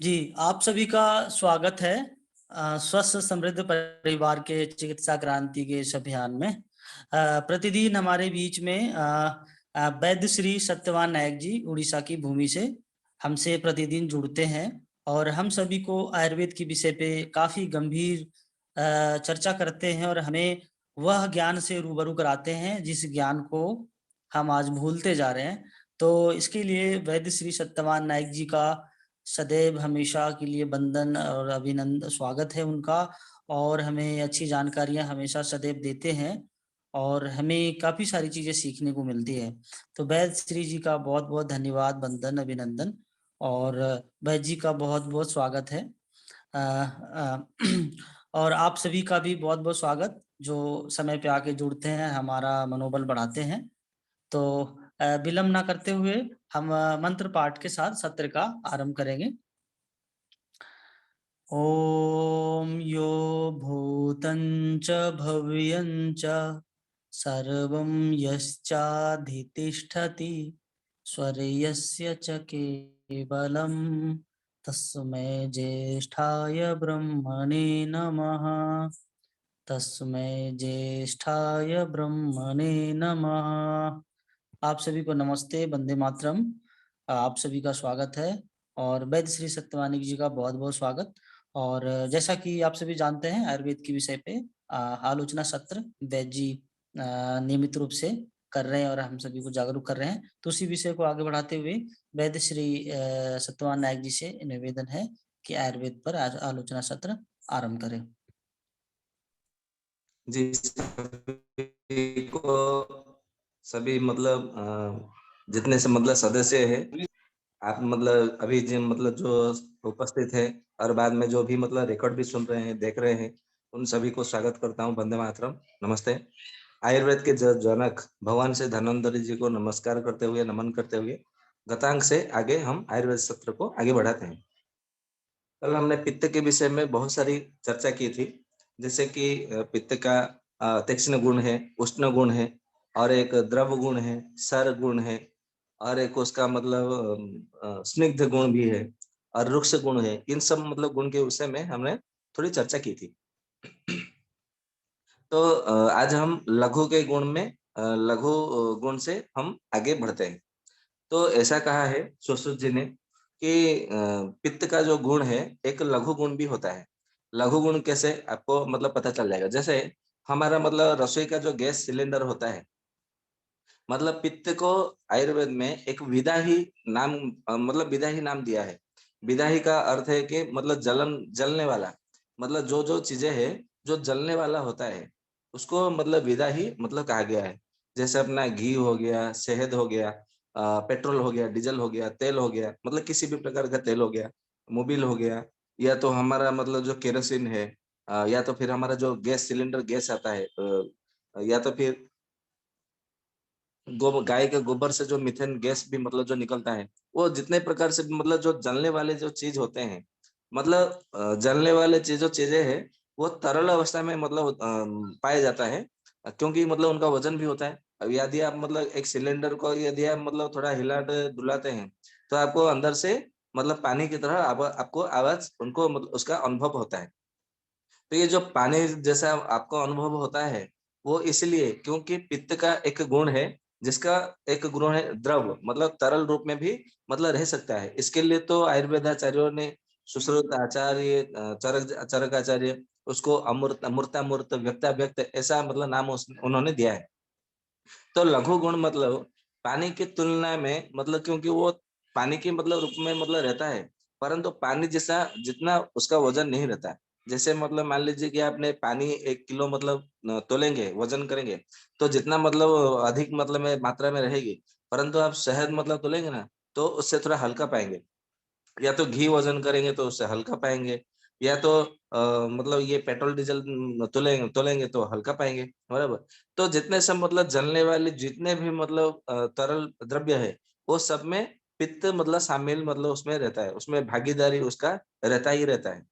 जी, आप सभी का स्वागत है स्वस्थ समृद्ध परिवार के चिकित्सा क्रांति के इस अभियान में। प्रतिदिन हमारे बीच में वैद्य श्री सत्यवान नायक जी उड़ीसा की भूमि से हमसे प्रतिदिन जुड़ते हैं और हम सभी को आयुर्वेद के विषय पे काफ़ी गंभीर चर्चा करते हैं और हमें वह ज्ञान से रूबरू कराते हैं जिस ज्ञान को हम आज भूलते जा रहे हैं। तो इसके लिए वैद्य श्री सत्यवान नायक जी का सदैव हमेशा के लिए वंदन और स्वागत है उनका और हमें अच्छी जानकारियाँ हमेशा सदैव देते हैं और हमें काफ़ी सारी चीज़ें सीखने को मिलती है। तो वैद्य श्री जी का बहुत-बहुत धन्यवाद, वंदन, अभिनंदन और वैद्य जी का बहुत-बहुत स्वागत है। अ और आप सभी का भी बहुत-बहुत स्वागत जो समय पे आके जुड़ते हैं, हमारा मनोबल बढ़ाते हैं। तो विलंब ना करते हुए हम मंत्र पाठ के साथ सत्र का आरंभ करेंगे। ॐ यो भूतं च भव्यं च सर्वं यश्चाधितिष्ठति स्वर्यस्य च केवलं तस्मै ज्येष्ठाय ब्रह्मणे नमः। तस्मै ज्येष्ठाय ब्रह्मणे नमः। आप सभी को नमस्ते, वंदे मातरम। आप सभी का स्वागत है और वैद्य श्री सत्यवानी जी का बहुत-बहुत स्वागत। और जैसा कि आप सभी जानते हैं आयुर्वेद के विषय पे आलोचना सत्र वैद्य जी नियमित रूप से कर रहे हैं और हम सभी को जागरूक कर रहे हैं। तो उसी विषय को आगे बढ़ाते हुए वैद्य श्री सत्यवान नायक जी से निवेदन है कि आयुर्वेद पर आज आलोचना सत्र आरंभ करें। जी, सभी को सभी मतलब जितने से मतलब सदस्य है, आप मतलब अभी जो उपस्थित है और बाद में जो भी मतलब रिकॉर्ड भी सुन रहे हैं, देख रहे हैं, उन सभी को स्वागत करता हूँ। वंदे मातरम, नमस्ते। आयुर्वेद के जनक भगवान से धन्वंतरि जी को नमस्कार करते हुए, नमन करते हुए गतांक से आगे हम आयुर्वेद सत्र को आगे बढ़ाते हैं। कल हमने पित्त के विषय में बहुत सारी चर्चा की थी, जैसे कि पित्त का तीक्ष्ण गुण है, उष्ण गुण है और एक द्रव गुण है, सर गुण है और एक उसका मतलब स्निग्ध गुण भी है और रुक्ष गुण है। इन सब मतलब गुण के विषय में हमने थोड़ी चर्चा की थी। तो आज हम लघु के गुण में लघु गुण से हम आगे बढ़ते हैं। तो ऐसा कहा है सुश्रुत जी ने कि पित्त का जो गुण है एक लघु गुण भी होता है। लघु गुण कैसे आपको मतलब पता चल जाएगा। जैसे हमारा मतलब रसोई का जो गैस सिलेंडर होता है, मतलब पित्त को आयुर्वेद में एक विदाही नाम मतलब विदाही नाम दिया है। विदाही का अर्थ है कि मतलब जलने वाला, मतलब जो चीजें है जो जलने वाला होता है उसको मतलब विदाही मतलब कहा गया है। जैसे अपना घी हो गया, शहद हो गया, पेट्रोल हो गया, डीजल हो गया, तेल हो गया, मतलब किसी भी प्रकार का तेल हो गया, मोबिल हो गया, या तो हमारा मतलब जो केरोसिन है, या तो फिर हमारा जो गैस सिलेंडर गैस आता है, या तो फिर गाय के गोबर से जो मीथेन गैस भी मतलब जो निकलता है, वो जितने प्रकार से मतलब जो जलने वाले जो चीज होते हैं, मतलब जलने वाले जो चीजें हैं वो तरल अवस्था में मतलब पाया जाता है, क्योंकि मतलब उनका वजन भी होता है। अब यदि आप मतलब एक सिलेंडर को यदि आप मतलब थोड़ा हिला डुलाते हैं तो आपको अंदर से मतलब पानी की तरह आपको आवाज उनको मतलब उसका अनुभव होता है। तो ये जो पानी जैसा आपको अनुभव होता है वो इसलिए क्योंकि पित्त का एक गुण है, जिसका एक गुण है द्रव, मतलब तरल रूप में भी मतलब रह सकता है। इसके लिए तो आयुर्वेदाचार्यों ने सुश्रुत आचार्य, चरक आचार्य उसको अमृत, अमृतामृत, व्यक्ताव्यक्त ऐसा मतलब नाम उन्होंने दिया है। तो लघु गुण मतलब पानी की तुलना में मतलब क्योंकि वो पानी के मतलब रूप में मतलब रहता है, परंतु पानी जैसा जितना उसका वजन नहीं रहता। जैसे मतलब मान लीजिए कि आपने पानी 1 किलो मतलब तोलेंगे, वजन करेंगे, तो जितना मतलब अधिक मतलब में मात्रा में रहेगी, परंतु आप शहद मतलब तोलेंगे ना, तो उससे थोड़ा हल्का पाएंगे। या तो घी वजन करेंगे तो उससे हल्का पाएंगे, या तो मतलब ये पेट्रोल डीजल तोलेंगे तोलेंगे तो हल्का पाएंगे, बराबर। तो जितने सब मतलब जलने वाले जितने भी मतलब तरल द्रव्य है, वो सब में पित्त मतलब शामिल मतलब उसमें रहता है, उसमें भागीदारी उसका रहता ही रहता है।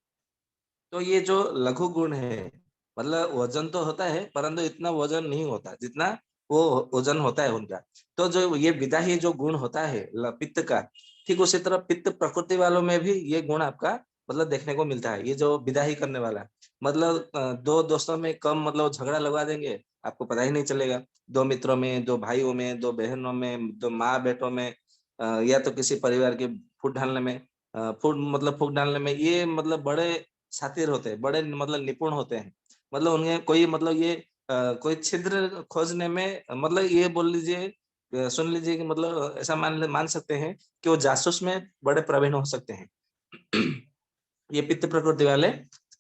तो ये जो लघु गुण है, मतलब वजन तो होता है परंतु इतना वजन नहीं होता जितना वो वजन होता है उनका। तो जो ये विदाही जो गुण होता है पित्त का, ठीक उसी तरह पित्त प्रकृति वालों में भी ये गुण आपका मतलब देखने को मिलता है। ये जो विदाही करने वाला, मतलब दो दोस्तों में कम मतलब झगड़ा लगवा देंगे, आपको पता ही नहीं चलेगा। दो मित्रों में, दो भाइयों में, दो बहनों में, दो माँ बेटों में, या तो किसी परिवार के फूट डालने में, फूट मतलब फूक डालने में, ये मतलब बड़े शातिर होते हैं, बड़े मतलब निपुण होते हैं। मतलब उन्हें कोई मतलब ये कोई छिद्र खोजने में मतलब ये बोल लीजिए, सुन लीजिए कि मतलब ऐसा मान सकते हैं कि वो जासूस में बड़े प्रवीण हो सकते हैं। ये पित्त प्रकृति वाले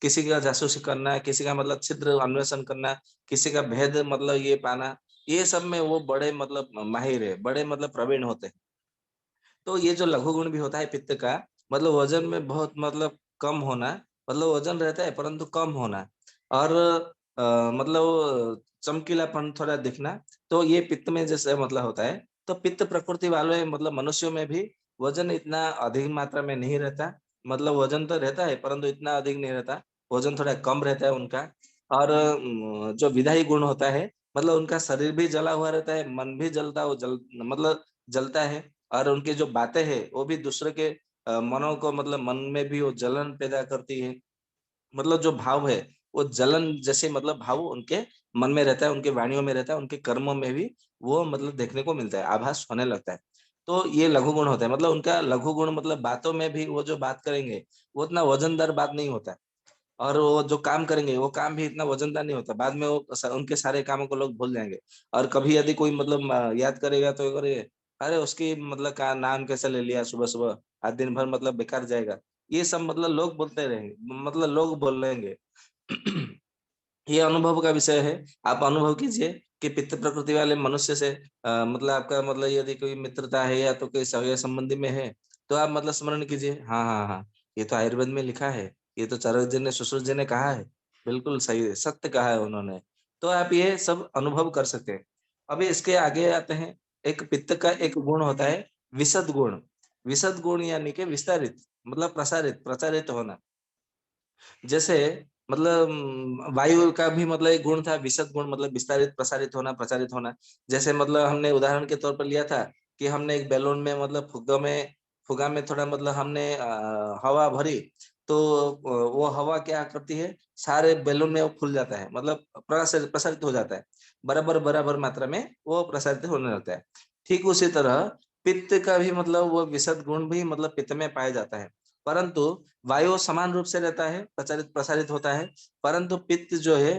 किसी का जासूसी करना, किसी का मतलब छिद्र अन्वेषण करना, किसी का भेद मतलब ये पाना, ये सब में वो बड़े मतलब माहिर है, बड़े मतलब प्रवीण होते हैं। तो ये जो लघु गुण भी होता है पित्त का, मतलब वजन में बहुत मतलब कम होना, मतलब वजन रहता है परंतु कम होना, और मतलब चमकीलापन थोड़ा दिखना, तो ये पित्त में जैसे मतलब होता है। तो पित्त प्रकृति वाले मतलब मनुष्यों में भी वजन इतना अधिक मात्रा में नहीं रहता, मतलब वजन तो रहता है परंतु इतना अधिक नहीं रहता, वजन थोड़ा कम रहता है उनका। और जो विधायी गुण होता है, मतलब उनका शरीर भी जला हुआ रहता है, मन भी जलता वो जल मतलब जलता है, और उनकी जो बातें हैं वो भी दूसरे के मनों को मतलब मन में भी वो जलन पैदा करती है। मतलब जो भाव है वो जलन जैसे मतलब भाव उनके मन में रहता है, उनके वाणियों में रहता है, उनके कर्मों में भी वो मतलब देखने को मिलता है, आभास होने लगता है। तो ये लघु गुण होता है, मतलब उनका लघु गुण मतलब बातों में भी वो जो बात करेंगे वो उतना वजनदार बात नहीं होता है। और वो जो काम करेंगे वो काम भी इतना वजनदार नहीं होता, बाद में वो उनके सारे कामों को लोग भूल जाएंगे। और कभी यदि कोई मतलब याद करेगा तो ये करेगा, अरे उसकी मतलब का नाम कैसे ले लिया सुबह सुबह, आज दिन भर मतलब बेकार जाएगा। ये सब मतलब लोग बोलते रहेंगे, मतलब लोग बोलेंगे। ये अनुभव का विषय है। आप अनुभव कीजिए कि पित्त प्रकृति वाले मनुष्य से मतलब आपका मतलब यदि कोई मित्रता है या तो कोई सगे संबंधी में है, तो आप मतलब स्मरण कीजिए, हाँ हाँ हाँ, ये तो आयुर्वेद में लिखा है, ये तो चरक जी ने सुश्रुत जी ने कहा है, बिल्कुल सही है, सत्य कहा है उन्होंने। तो आप ये सब अनुभव कर सकते हैं। अभी इसके आगे आते हैं। एक पित्त का एक गुण होता है विशद गुण। विशद गुण यानी कि विस्तारित, मतलब प्रसारित प्रचारित होना। जैसे मतलब वायु का भी मतलब एक गुण था विशद गुण, मतलब विस्तारित प्रसारित होना प्रचारित होना। जैसे मतलब हमने उदाहरण के तौर पर लिया था कि हमने एक बैलून में मतलब फुगा में थोड़ा मतलब हमने हवा भरी, तो वो हवा क्या करती है, सारे बैलून में वो फूल जाता है, मतलब प्रसारित प्रसारित हो जाता है, बराबर बराबर मात्रा में वो प्रसारित होने लगता है। ठीक उसी तरह पित्त का भी मतलब वो विशद गुण भी मतलब पित्त में पाया जाता है, परंतु वायु समान रूप से रहता है, प्रचारित प्रसारित होता है, परंतु पित्त जो है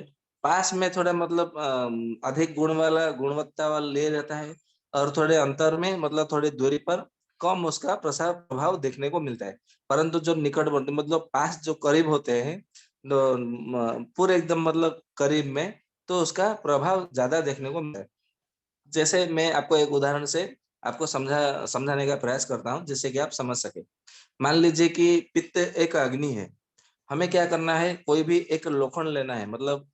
पास में थोड़ा मतलब अधिक गुण वाला गुणवत्ता वाला ले रहता है, और थोड़े अंतर में मतलब थोड़ी दूरी पर कम उसका प्रसार प्रभाव देखने को मिलता है। परंतु जो निकटवर्ती मतलब पास जो करीब होते हैं, पूरे एकदम मतलब करीब में, तो उसका प्रभाव ज्यादा देखने को मिलता है। जैसे मैं आपको एक उदाहरण से आपको समझाने का प्रयास करता हूँ जिससे कि आप समझ सके। मान लीजिए कि पित्त एक अग्नि है। हमें क्या करना है, कोई भी एक लोखंड लेना है, मतलब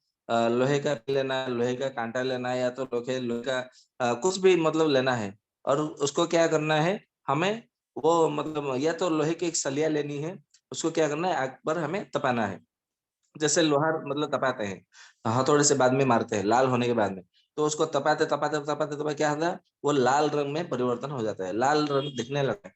लोहे का लेना है, लोहे का कांटा लेना है, या तो लोहे का कुछ भी मतलब लेना है। और उसको क्या करना है, हमें वो मतलब या तो लोहे की एक सलिया लेनी है, उसको क्या करना है, आग पर हमें तपाना है। जैसे लोहार मतलब तपाते हैं, हथौड़े से बाद में मारते हैं लाल होने के बाद में, तो उसको तपाते तपाते तपाते तपाते क्या होता है, वो लाल रंग में परिवर्तन हो जाता है, लाल रंग दिखने लगता है।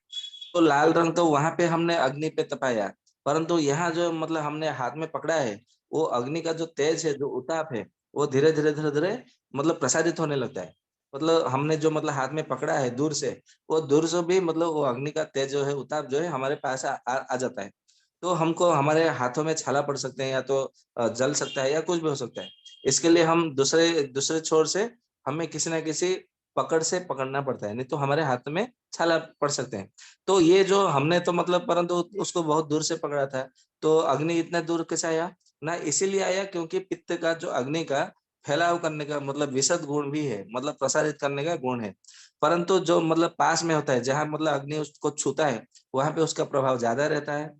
तो लाल रंग तो वहां पे हमने अग्नि पे तपाया, परंतु यहाँ जो मतलब हमने हाथ में पकड़ा है, वो अग्नि का जो तेज है, जो उताप है, वो धीरे धीरे धीरे धीरे मतलब प्रसारित होने लगता है। मतलब हमने जो मतलब हाथ में पकड़ा है दूर से, वो दूर से भी मतलब वो अग्नि का तेज जो है, उताप जो है, हमारे पास आ जाता है। तो हमको हमारे हाथों में छाला पड़ सकते हैं, या तो जल सकता है, या कुछ भी हो सकता है। इसके लिए हम दूसरे दूसरे छोर से हमें किसी ना किसी पकड़ से पकड़ना पड़ता है, नहीं तो हमारे हाथ में छाला पड़ सकते हैं। तो ये जो हमने तो मतलब परंतु उसको बहुत दूर से पकड़ा था, तो अग्नि इतना दूर कैसे आया ना, इसीलिए आया क्योंकि पित्त का जो अग्नि का फैलाव करने का मतलब विशद गुण भी है, मतलब प्रसारित करने का गुण है। परंतु जो मतलब पास में होता है, जहां मतलब अग्नि उसको छूता है, वहां पे उसका प्रभाव ज्यादा रहता है।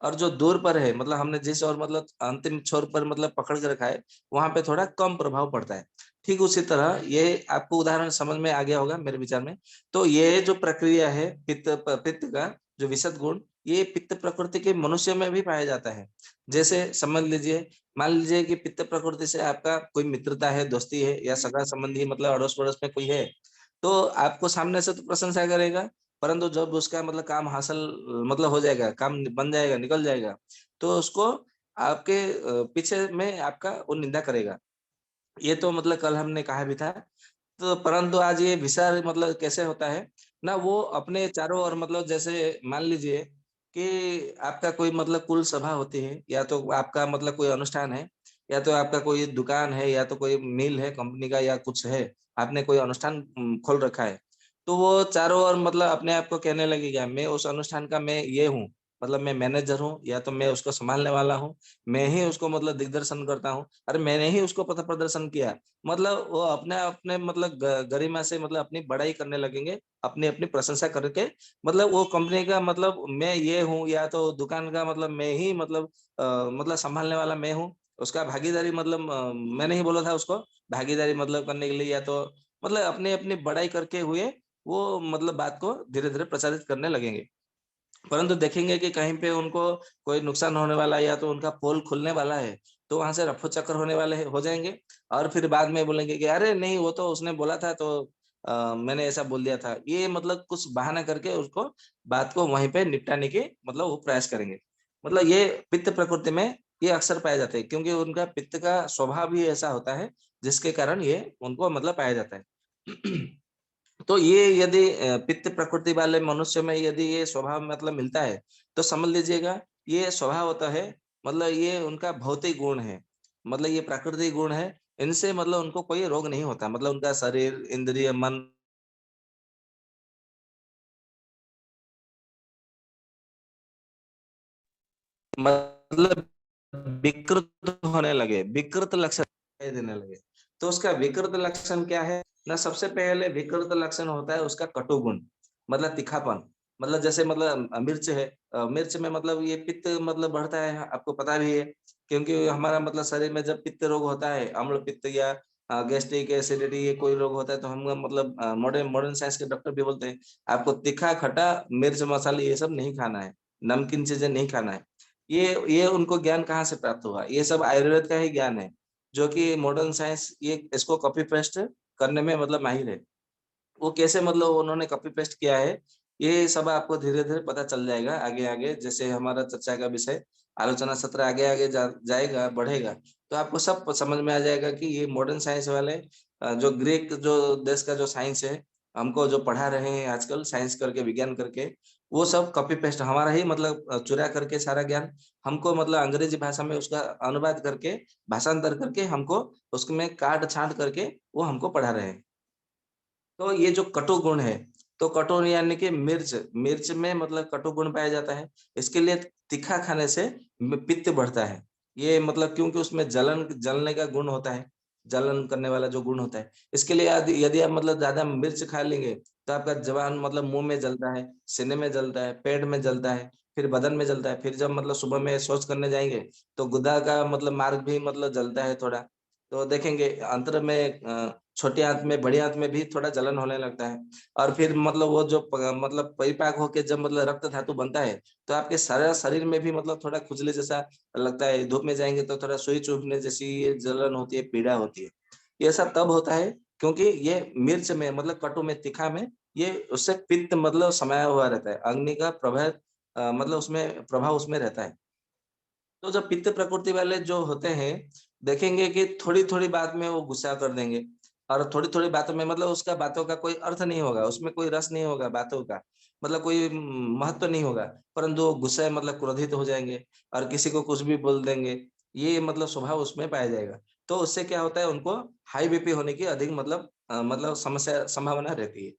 और जो दूर पर है, मतलब हमने जिस और मतलब अंतिम छोर पर मतलब पकड़ के रखा है, वहां पे थोड़ा कम प्रभाव पड़ता है। ठीक उसी तरह ये आपको उदाहरण समझ में आ गया होगा मेरे विचार में। तो ये जो प्रक्रिया है पित्त का जो विशद गुण, ये पित्त प्रकृति के मनुष्य में भी पाया जाता है। जैसे समझ लीजिए, मान लीजिए कि पित्त प्रकृति से आपका कोई मित्रता है, दोस्ती है या सगा संबंधी मतलब अड़ोस-पड़ोस में कोई है, तो आपको सामने से तो प्रशंसा करेगा, परंतु जब उसका मतलब काम हासिल मतलब हो जाएगा, काम बन जाएगा, निकल जाएगा, तो उसको आपके पीछे में आपका वो निंदा करेगा। ये तो मतलब कल हमने कहा भी था। तो परंतु आज ये विचार मतलब कैसे होता है ना, वो अपने चारों ओर मतलब जैसे मान लीजिए कि आपका कोई मतलब कुल सभा होती है, या तो आपका मतलब कोई अनुष्ठान है, या तो आपका कोई दुकान है, या तो कोई मिल है कंपनी का या कुछ है, आपने कोई अनुष्ठान खोल रखा है। तो वो चारों ओर मतलब अपने आप को कहने लगेगा, मैं उस अनुष्ठान का मैं ये हूँ, मतलब मैं मैनेजर हूँ, या तो मैं उसको सँभालने वाला हूँ, मैं ही उसको मतलब दिग्दर्शन करता हूँ। अरे मैंने ही उसको पथ प्रदर्शन किया। मतलब वो अपने मतलब गरिमा से मतलब अपनी बड़ाई करने लगेंगे, अपनी-अपनी प्रशंसा करके, मतलब वो कंपनी का मतलब मैं ये हूँ, या तो दुकान का मतलब मैं ही मतलब मतलब सँभालने वाला मैं हूँ। उसका भागीदारी मतलब मैंने ही बोला था उसको भागीदारी मतलब करने के लिए, या तो मतलब अपनी-अपनी बड़ाई करके हुए वो मतलब बात को धीरे-धीरे प्रचारित करने लगेंगे। परंतु देखेंगे कि कहीं पे उनको कोई नुकसान होने वाला है, या तो उनका पोल खुलने वाला है, तो वहाँ से रफू-चक्कर होने वाले हो जाएँगे, और फिर बाद में बोलेंगे कि अरे नहीं, वो तो उसने बोला था, तो मैंने ऐसा बोल दिया था। ये मतलब कुछ बहाना करके उसको बात को वहीं पे निपटाने के मतलब वो प्रयास करेंगे। मतलब ये पित्त प्रकृति में ये अक्सर पाए जाते हैं, क्योंकि उनका पित्त का स्वभाव ही ऐसा होता है, जिसके कारण ये उनको मतलब पाया जाता है। तो ये यदि पित्त प्रकृति वाले मनुष्य में यदि ये स्वभाव मतलब मिलता है, तो समझ लीजिएगा ये स्वभाव होता है, मतलब ये उनका भौतिक गुण है। मतलब ये प्राकृतिक गुण है, इनसे मतलब उनको कोई रोग नहीं होता। मतलब उनका शरीर, इंद्रिय, मन मतलब विकृत होने लगे, विकृत लक्षण दिखाई देने लगे। तो उसका विकृत लक्षण क्या है? ना सबसे पहले विकृत लक्षण होता है उसका कटु गुण, मतलब तीखापन। मतलब जैसे मतलब मिर्च है, मिर्च में मतलब ये पित्त मतलब बढ़ता है, आपको पता भी है। क्योंकि हमारा मतलब शरीर में जब पित्त रोग होता है, अम्ल पित्त या गैस्ट्रिक एसिडिटी ये कोई रोग होता है, तो हम मतलब मॉडर्न मॉडर्न साइंस के डॉक्टर भी बोलते हैं, आपको तीखा, खट्टा, मिर्च, मसाले ये सब नहीं खाना है, नमकीन चीज़ें नहीं खाना है। ये उनको ज्ञान कहाँ से प्राप्त हुआ? ये सब आयुर्वेद का ही ज्ञान है, जो कि मॉडर्न साइंस ये इसको कॉपी पेस्ट करने में मतलब माहिर है। वो कैसे मतलब उन्होंने कॉपी पेस्ट किया है, ये सब आपको धीरे-धीरे पता चल जाएगा आगे-आगे, जैसे हमारा चर्चा का विषय, आलोचना सत्र आगे-आगे जाएगा, बढ़ेगा, तो आपको सब समझ में आ जाएगा कि ये मॉडर्न साइंस वाले जो ग्रीक जो देश का जो साइंस है, हमको जो पढ़ा रहे हैं आजकल साइंस करके, विज्ञान करके, वो सब कॉपी पेस्ट हमारा ही मतलब चुरा करके सारा ज्ञान हमको मतलब अंग्रेजी भाषा में उसका अनुवाद करके, भाषांतर करके हमको उसमें काट-छाँट करके वो हमको पढ़ा रहे हैं। तो ये जो कटु गुण है, तो कटु यानी कि मिर्च, मिर्च में मतलब कटु गुण पाया जाता है। इसके लिए तीखा खाने से पित्त बढ़ता है। ये मतलब क्योंकि उसमें जलने का गुण होता है, जलन करने वाला जो गुण होता है। इसके लिए यदि यदि आप मतलब ज़्यादा मिर्च खा लेंगे, तो आपका ज़ुबान मतलब मुँह में जलता है, सीने में जलता है, पेट में जलता है, फिर बदन में जलता है। फिर जब मतलब सुबह में शौच करने जाएँगे, तो गुदा का मतलब मार्ग भी मतलब जलता है थोड़ा। तो देखेंगे अंतर में छोटी आँत में, बड़ी आँत में भी थोड़ा जलन होने लगता है, और फिर मतलब वो जो मतलब परिपाक होके जब मतलब रक्त धातु बनता है, तो आपके सारा शरीर में भी मतलब थोड़ा खुजली जैसा लगता है। धूप में जाएँगे तो थोड़ा सुई चुभने जैसी ये जलन होती है, पीड़ा होती है। ये सब तब होता है क्योंकि ये मिर्च में मतलब कटु में, तीखा में ये उससे पित्त मतलब समाया हुआ रहता है। अग्नि का मतलब उसमें प्रभाव उसमें रहता है। तो जो पित्त प्रकृति वाले जो होते हैं, देखेंगे कि थोड़ी-थोड़ी बात में वो गुस्सा कर देंगे, और थोड़ी-थोड़ी बातों में मतलब उसका बातों का कोई अर्थ नहीं होगा, उसमें कोई रस नहीं होगा बातों का, मतलब कोई महत्व नहीं होगा, परंतु वो गुस्से मतलब क्रोधित हो जाएँगे और किसी को कुछ भी बोल देंगे। ये मतलब स्वभाव उसमें पाया जाएगा। तो उससे क्या होता है, उनको हाई बीपी होने की अधिक मतलब समस्या संभावना रहती है।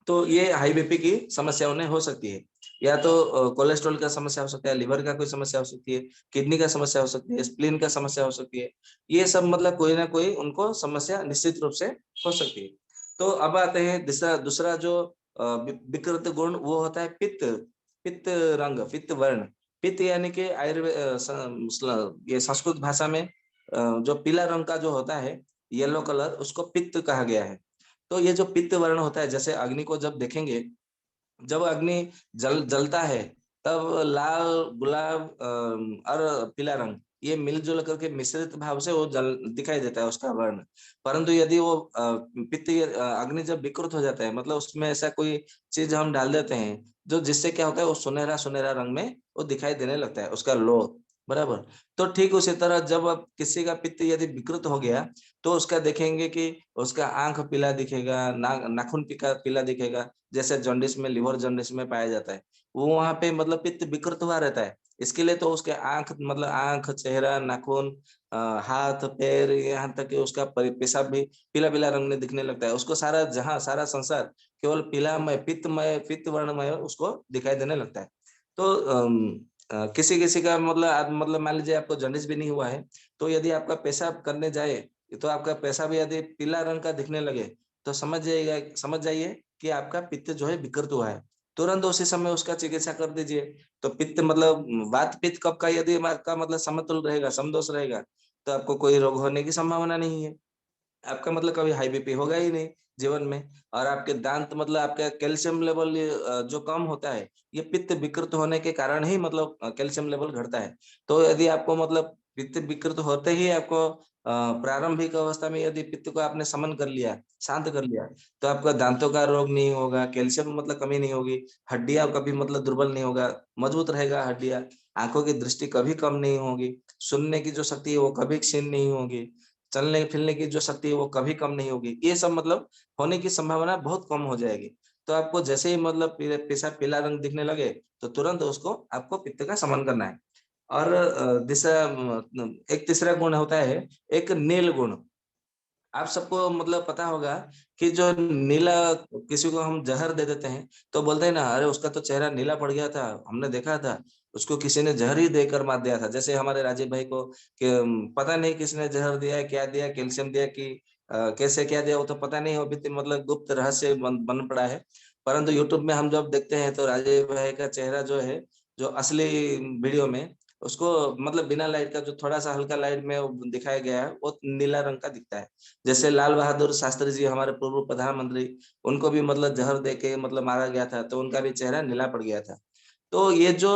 तो ये हाई बीपी की समस्या उन्हें हो सकती है। या तो कोलेस्ट्रॉल का समस्या हो सकता है, लिवर का कोई समस्या हो सकती है, किडनी का समस्या हो सकती है, स्प्लीन का समस्या हो सकती है। ये सब मतलब कोई ना कोई उनको समस्या निश्चित रूप से हो सकती है। तो अब आते हैं दूसरा दूसरा जो विकृत गुण, वो होता है पित्त, पित्त रंग, पित्त वर्ण। पित्त यानी कि ये संस्कृत भाषा में जो पीला रंग का जो होता है, येलो कलर, उसको पित्त कहा गया है। तो ये जो पित्त वर्ण होता है, जैसे अग्नि को जब देखेंगे, जब अग्नि जलता है, तब लाल, गुलाब और पीला रंग ये मिलजुल करके मिश्रित भाव से वो जल दिखाई देता है उसका वर्ण। परंतु यदि वो अग्नि जब विकृत हो जाता है, मतलब उसमें ऐसा कोई चीज हम डाल देते हैं जो जिससे क्या होता है वो सुनहरा सुनहरा रंग में वो दिखाई देने लगता है उसका लो, बराबर। तो ठीक उसी तरह जब अब किसी का पित्त यदि विकृत हो गया, तो उसका देखेंगे कि उसका आंख पीला दिखेगा, नाखून पीला दिखेगा, जैसे जॉन्डिस में, लिवर जॉन्डिस में पाया जाता है। वो वहां पे मतलब पित्त विकृत हुआ रहता है। इसके लिए तो उसके आंख, मतलब आंख, चेहरा, नाखून, हाथ, पैर, यहाँ तक कि उसका पेशाब भी पीला पीला रंग में दिखने लगता है। उसको सारा जहां सारा संसार केवल पीलामय, पित्तमय, पित्त वर्णमय उसको दिखाई देने लगता है। तो किसी किसी का मतलब मतलब मान लीजिए आपको जॉन्डिस भी नहीं हुआ है, तो यदि आपका पेशाब करने जाए, तो आपका पेशाब यदि पीला रंग का दिखने लगे, तो समझ जाइए कि आपका पित्त जो है विकृत हुआ है। तुरंत उसी समय उसका चिकित्सा कर दीजिए। तो पित्त मतलब वात पित्त कफ का यदि आपका मतलब समतुल रहेगा, समदोष रहेगा, तो आपको कोई रोग होने की संभावना नहीं है। आपका मतलब कभी हाई बीपी होगा ही नहीं जीवन में। और आपके दांत, मतलब आपका कैल्शियम लेवल जो कम होता है, ये पित्त विकृत होने के कारण ही मतलब कैल्शियम लेवल घटता है। तो यदि आपको मतलब पित्त विकृत होते ही आपको प्रारंभिक अवस्था में यदि पित्त को आपने समन कर लिया, शांत कर लिया, तो आपका दांतों का रोग नहीं होगा, कैल्शियम मतलब कमी नहीं होगी, हड्डियां कभी मतलब दुर्बल नहीं होगा, मजबूत रहेगा हड्डियां, आंखों की दृष्टि कभी कम नहीं होगी, सुनने की जो शक्ति है वो कभी क्षीण नहीं होगी, चलने फिरने की जो शक्ति है वो कभी कम नहीं होगी। ये सब मतलब होने की संभावना बहुत कम हो जाएगी। तो आपको जैसे ही मतलब पेशाब पीला रंग दिखने लगे, तो तुरंत उसको आपको पित्त का शमन करना है। और एक तीसरा गुण होता है, एक नील गुण। आप सबको मतलब पता होगा कि जो नीला, किसी को हम जहर दे देते हैं, तो बोलते हैं ना, अरे उसका तो चेहरा नीला पड़ गया था, हमने देखा था, उसको किसी ने जहर ही देकर मार दिया था। जैसे हमारे राजीव भाई को कि पता नहीं किसने जहर दिया है, क्या दिया, कैल्शियम दिया कि कैसे क्या दिया, वो तो पता नहीं, अभी तो मतलब गुप्त रहस्य बन पड़ा है। परंतु यूट्यूब में हम जब देखते हैं तो राजीव भाई का चेहरा जो है, जो असली वीडियो में, उसको मतलब बिना लाइट का जो थोड़ा सा हल्का लाइट में वो दिखाया गया है, वो नीला रंग का दिखता है। जैसे लाल बहादुर शास्त्री जी, हमारे पूर्व प्रधानमंत्री, उनको भी मतलब जहर दे के मतलब मारा गया था, तो उनका भी चेहरा नीला पड़ गया था। तो ये जो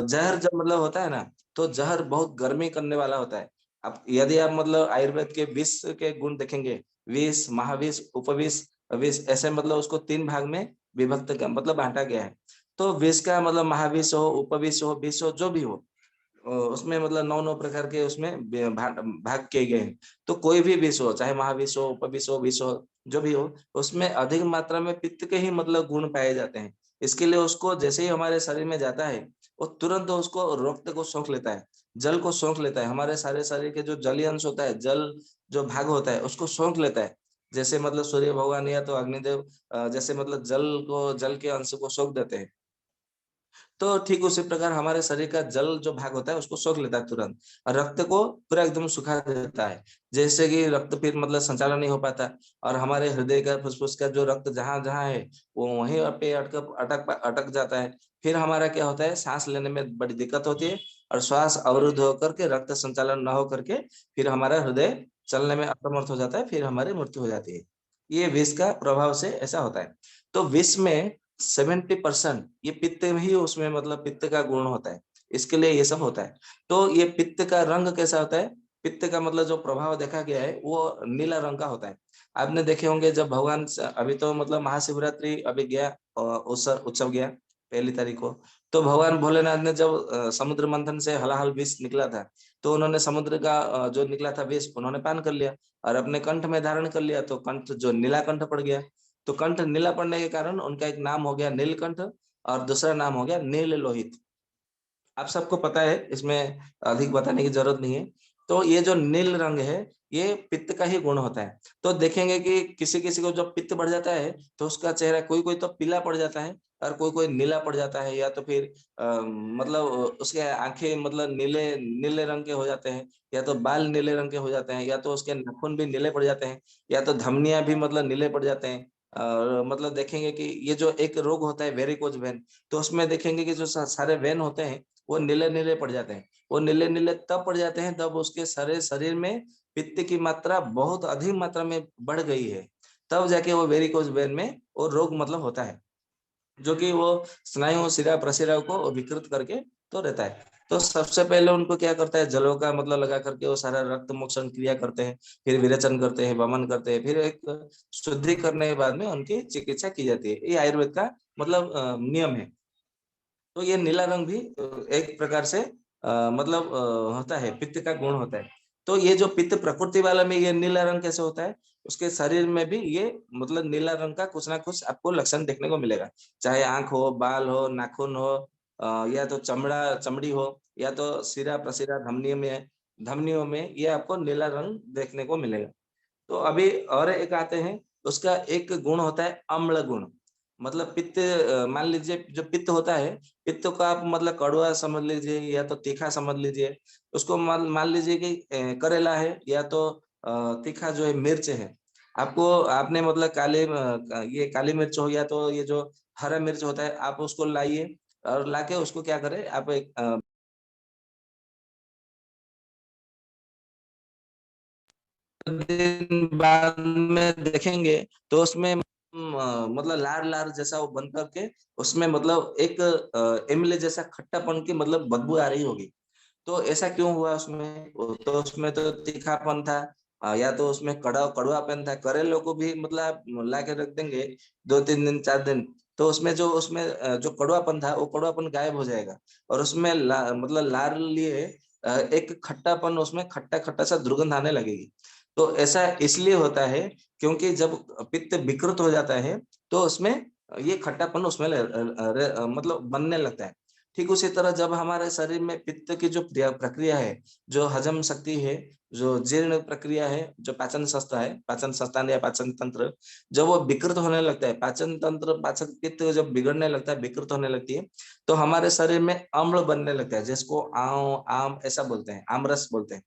जहर जब मतलब होता है ना, तो जहर बहुत गर्मी करने वाला होता है। अब यदि आप मतलब आयुर्वेद के विष के गुण देखेंगे, विष, महाविष, उपविष, विष, ऐसे मतलब उसको 3 भाग में विभक्त मतलब बांटा गया है। तो विष का मतलब महाविष हो, उपविष हो, विष हो, जो भी हो, उसमें मतलब 9 प्रकार के उसमें भाग किए गए हैं। तो कोई भी विष हो, चाहे महाविष हो, उपविष हो, विष हो, जो भी हो, उसमें अधिक मात्रा में पित्त के ही मतलब गुण पाए जाते हैं। इसके लिए उसको जैसे ही हमारे शरीर में जाता है, वो तुरंत उसको रक्त को सोख लेता है, जल को सोख लेता है। हमारे सारे शरीर के जो जलीय अंश होता है, जल जो भाग होता है, उसको सोख लेता है। जैसे मतलब सूर्य भगवान या तो अग्निदेव जैसे मतलब जल के अंश को सोख देते हैं। तो ठीक उसी प्रकार हमारे शरीर का जल जो भाग होता है उसको सोख लेता है तुरंत, और रक्त को पूरा एकदम सुखा देता है। जैसे कि रक्त फिर मतलब संचालन नहीं हो पाता, और हमारे हृदय का, फुसफुस का जो रक्त जहां जहां है, वो वहीं पे अटक जाता है। फिर हमारा क्या होता है, सांस लेने में बड़ी दिक्कत होती है, और श्वास अवरुद्ध होकर के रक्त संचालन न हो करके फिर हमारा हृदय चलने में असमर्थ हो जाता है, फिर हमारी मृत्यु हो जाती है। ये विष का प्रभाव से ऐसा होता है। तो विष में 70% ये पित्त में ही, उसमें मतलब पित्त का गुण होता है, इसके लिए ये सब होता है। तो ये पित्त का रंग कैसा होता है, पित्त का मतलब जो प्रभाव देखा गया है वो नीला रंग का होता है। आपने देखे होंगे जब भगवान अभी तो मतलब महाशिवरात्रि अभी गया, उत्सव उत्सव गया 1 तारीख को। तो भगवान भोलेनाथ ने जब समुद्र मंथन से हलाहल विष निकला था, तो उन्होंने समुद्र का जो निकला था विष उन्होंने पान कर लिया, और अपने कंठ में धारण कर लिया, तो कंठ जो नीला कंठ पड़ गया। तो कंठ नीला पड़ने के कारण उनका एक नाम हो गया नीलकंठ, और दूसरा नाम हो गया नील लोहित। आप सबको पता है, इसमें अधिक बताने की जरूरत नहीं है। तो ये जो नील रंग है, ये पित्त का ही गुण होता है। तो देखेंगे कि किसी किसी को जब पित्त बढ़ जाता है, तो उसका चेहरा कोई कोई तो पीला पड़ जाता है, और कोई कोई नीला पड़ जाता है, या तो फिर मतलब उसके आंखें मतलब नीले नीले रंग के हो जाते हैं, या तो बाल नीले रंग के हो जाते हैं, या तो उसके नाखून भी नीले पड़ जाते हैं, या तो धमनियां भी मतलब नीले पड़ जाते हैं। और मतलब देखेंगे कि ये जो एक रोग होता है वेरिकोज वेन, तो उसमें देखेंगे कि जो सारे वेन होते हैं वो नीले नीले पड़ जाते हैं। वो नीले नीले तब पड़ जाते हैं तब उसके सारे शरीर में पित्त की मात्रा बहुत अधिक मात्रा में बढ़ गई है, तब जाके वो वेरिकोज वेन में वो रोग मतलब होता है। जो कि वो स्नायु शिरा प्रशिरा को विकृत करके तो रहता है। तो सबसे पहले उनको क्या करता है, जलों का मतलब लगा करके वो सारा रक्त मोक्षण क्रिया करते हैं, फिर विरेचन करते हैं, वमन करते हैं, फिर एक शुद्धि करने के बाद में उनकी चिकित्सा की जाती है। ये आयुर्वेद का मतलब नियम है। तो ये नीला रंग भी एक प्रकार से मतलब होता है, पित्त का गुण होता है। तो ये जो पित्त प्रकृति वाला में ये नीला रंग कैसे होता है, उसके शरीर में भी ये मतलब नीला रंग का कुछ ना कुछ आपको लक्षण देखने को मिलेगा। चाहे आंख हो, बाल हो, नाखून हो, या तो चमड़ी हो, या तो सिरा प्रसिरा धमनियों में ये आपको नीला रंग देखने को मिलेगा। तो अभी और एक आते हैं, उसका एक गुण होता है अम्ल गुण। मतलब पित्त, मान लीजिए जो पित्त होता है, पित्त को आप मतलब कड़वा समझ लीजिए या तो तीखा समझ लीजिए। उसको मान मान लीजिए कि करेला है या तो तीखा जो है मिर्च है। आपको आपने मतलब ये काली मिर्च हो या तो ये जो हरा मिर्च होता है, आप उसको लाइए और लाके उसको क्या करें, आप एक दिन बाद में देखेंगे तो उसमें मतलब लार लार जैसा वो बन करके उसमें मतलब एक इमली जैसा खट्टापन की मतलब बदबू आ रही होगी। तो ऐसा क्यों हुआ उसमें? तो उसमें तो तीखापन था, या तो उसमें कड़वापन था। करेलों को भी मतलब आप ला के रख देंगे 2-3 दिन 4 दिन, तो उसमें जो कड़वापन था वो कड़वापन गायब हो जाएगा। और उसमें मतलब लार लिए एक खट्टापन, उसमें खट्टा खट्टा सा दुर्गंध आने लगेगी। तो ऐसा इसलिए होता है क्योंकि जब पित्त विकृत हो जाता है तो उसमें ये खट्टापन उसमें मतलब बनने लगता है। ठीक उसी तरह जब हमारे शरीर में पित्त की जो प्रक्रिया है, जो हजम शक्ति है, जो जीर्ण प्रक्रिया है, जो पाचन संस्था है, पाचन संस्थान या पाचन तंत्र, जब वो विकृत होने लगता है, पाचन तंत्र पाचन पित्त जब बिगड़ने लगता है, विकृत होने लगती है, तो हमारे शरीर में अम्ल बनने लगता है, जिसको आम ऐसा बोलते हैं, आमरस बोलते हैं।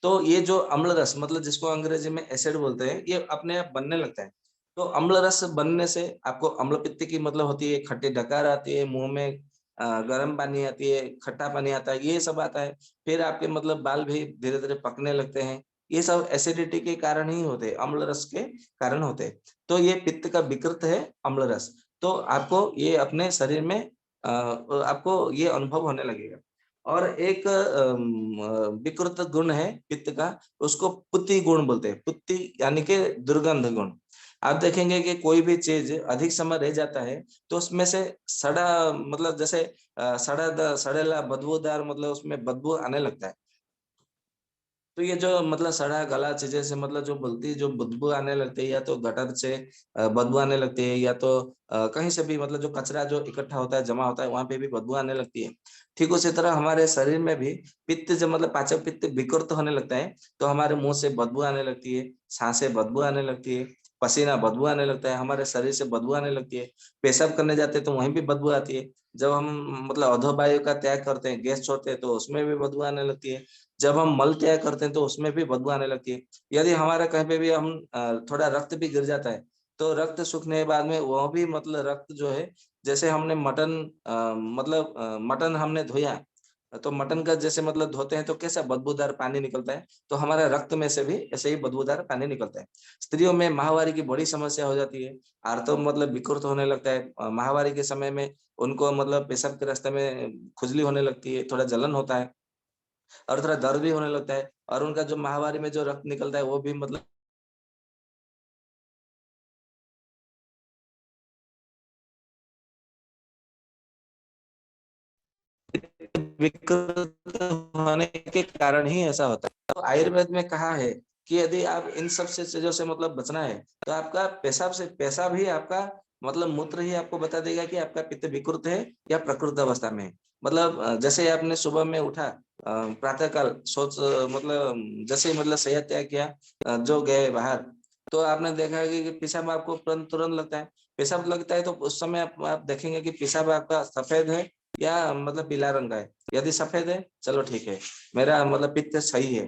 तो ये जो अम्ल रस मतलब जिसको अंग्रेजी में एसिड बोलते हैं, ये अपने आप बनने लगता है। तो अम्ल रस बनने से आपको अम्ल पित्त की मतलब होती है, खट्टी डकार आती है, मुंह में गर्म पानी आती है, खट्टा पानी आता है, ये सब आता है। फिर आपके मतलब बाल भी धीरे धीरे पकने लगते हैं। ये सब एसिडिटी के कारण ही होते हैं, अम्ल रस के कारण होते हैं। तो ये पित्त का विकृत है अम्ल रस। तो आपको ये अपने शरीर में आपको ये अनुभव होने लगेगा। और एक विकृत गुण है पित्त का, उसको पुत्ती गुण बोलते हैं। पुत्ती यानी कि दुर्गंध गुण। आप देखेंगे कि कोई भी चीज अधिक समय रह जाता है तो उसमें से सड़ा मतलब जैसे सड़ेला बदबूदार मतलब उसमें बदबू आने लगता है। तो ये जो मतलब सड़ा गला चीजें से मतलब जो बोलती है, जो बदबू आने लगती है, या तो गटर से बदबू आने लगती है, या तो कहीं से भी मतलब जो कचरा जो इकट्ठा होता है, जमा होता है, वहां पे भी बदबू आने लगती है। ठीक उसी तरह हमारे शरीर में भी पित्त जब मतलब पाचक पित्त विकृत होने लगता है तो हमारे मुंह से बदबू आने लगती है, सांसें बदबू आने लगती है, पसीना बदबू आने लगता है, हमारे शरीर से बदबू आने लगती है। पेशाब करने जाते हैं तो वहीं भी बदबू आती है। जब हम मतलब अधोवायु का त्याग करते हैं, गैस छोड़ते हैं, तो उसमें भी बदबू आने लगती है। जब हम मल त्याग करते हैं तो उसमें भी बदबू आने लगती है। यदि हमारा कहीं पे भी हम थोड़ा रक्त भी गिर जाता है तो रक्त सूखने के बाद में वह भी मतलब रक्त जो है, जैसे हमने मटन हमने धोया, तो मटन का जैसे मतलब धोते हैं तो कैसा बदबूदार पानी निकलता है, तो हमारे रक्त में से भी ऐसे ही बदबूदार पानी निकलता है। स्त्रियों में माहवारी की बड़ी समस्या हो जाती है, आर्तव मतलब विकृत होने लगता है। माहवारी के समय में उनको मतलब पेशाब के रास्ते में खुजली होने लगती है, थोड़ा जलन होता है और थोड़ा दर्द भी होने लगता है, और उनका जो माहवारी में जो रक्त निकलता है वो भी मतलब विकृत होने के कारण ही ऐसा होता है। तो आयुर्वेद में कहा है कि यदि आप इन सब से चीजों से मतलब बचना है तो आपका पेशाब ही आपका मतलब मूत्र ही आपको बता देगा कि आपका पित्त विकृत है या प्रकृत अवस्था में है। मतलब जैसे आपने सुबह में उठा, प्रातः काल मतलब जैसे ही मतलब सेहत त्याग किया, जो गए बाहर, तो आपने देखा कि पेशाब आपको तुरंत तुरंत लगता है। पेशाब लगता है तो उस समय आप देखेंगे कि पेशाब आपका सफेद है या मतलब पीला रंग का है। यदि सफेद है, चलो ठीक है, मेरा मतलब पित्त सही है।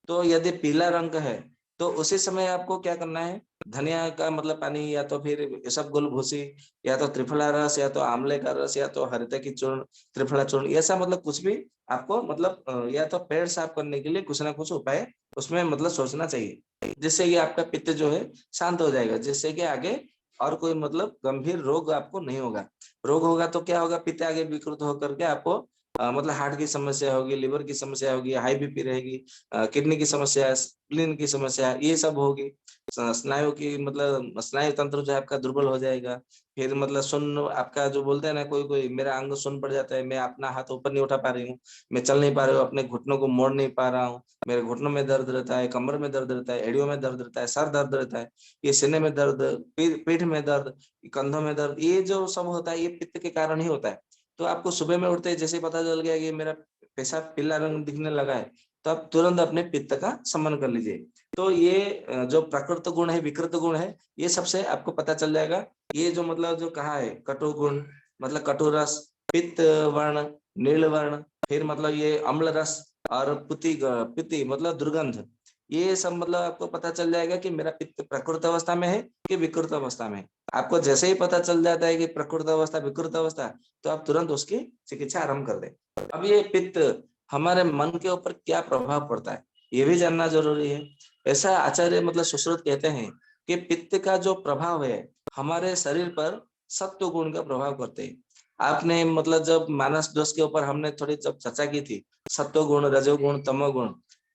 तो यदि पीला रंग है तो उसी समय आपको क्या करना है, धनिया का मतलब पानी, या तो फिर इसबगोल भूसी, या तो त्रिफला रस, या तो आंवले का रस, या तो हरित की चूर्ण, त्रिफला चूर्ण, ऐसा मतलब कुछ भी आपको मतलब या तो पेट साफ करने के लिए कुछ ना कुछ उपाय उसमें मतलब सोचना चाहिए, जिससे कि आपका पित्त जो है शांत हो जाएगा, जिससे कि आगे और कोई मतलब गंभीर रोग आपको नहीं होगा। रोग होगा तो क्या होगा, पित्त आगे विकृत होकर के आपको मतलब हार्ट की समस्या होगी, लिवर की समस्या होगी, हाई बीपी रहेगी, किडनी की समस्या, स्प्लीन की समस्या, ये सब होगी। स्नायु की मतलब स्नायु तंत्र जो है आपका दुर्बल हो जाएगा। फिर मतलब सुन्न आपका जो बोलते हैं ना, कोई कोई मेरा अंग सुन्न पड़ जाता है, मैं अपना हाथ ऊपर नहीं उठा पा रही हूँ, मैं चल नहीं पा रही हूँ, अपने घुटनों को मोड़ नहीं पा रहा हूँ, मेरे घुटनों में दर्द रहता है, कमर में दर्द रहता है, एड़ियों में दर्द रहता है, सर दर्द रहता है, ये सीने में दर्द, पीठ में दर्द, कंधों में दर्द, ये जो सब होता है ये पित्त के कारण ही होता है। तो आपको सुबह में उठते ही जैसे ही पता चल गया कि मेरा पेशाब पीला रंग दिखने लगा है, तो आप तुरंत अपने पित्त का सम्मान कर लीजिए। तो ये जो प्राकृत गुण है, विकृत गुण है, ये सबसे आपको पता चल जाएगा। ये जो मतलब जो कहा है कटु गुण, मतलब कटु रस, पित्त वर्ण, नील वर्ण, फिर मतलब ये अम्ल रस, और पित्ती मतलब दुर्गंध, ये सब मतलब आपको पता चल जाएगा कि मेरा पित्त प्रकृत अवस्था में है कि विकृत अवस्था में है। आपको जैसे ही पता चल जाता है कि प्रकृत अवस्था, विकृत अवस्था, तो आप तुरंत उसकी चिकित्सा आरंभ कर दें। अब ये पित्त हमारे मन के ऊपर क्या प्रभाव पड़ता है, ये भी जानना जरूरी है। ऐसा आचार्य मतलब सुश्रुत कहते हैं कि पित्त का जो प्रभाव है हमारे शरीर पर सत्व गुण का प्रभाव करते हैं। आपने मतलब जब मानस दोष के ऊपर हमने थोड़ी जब चर्चा की थी, सत्व गुण, रजोगुण, तमोगुण,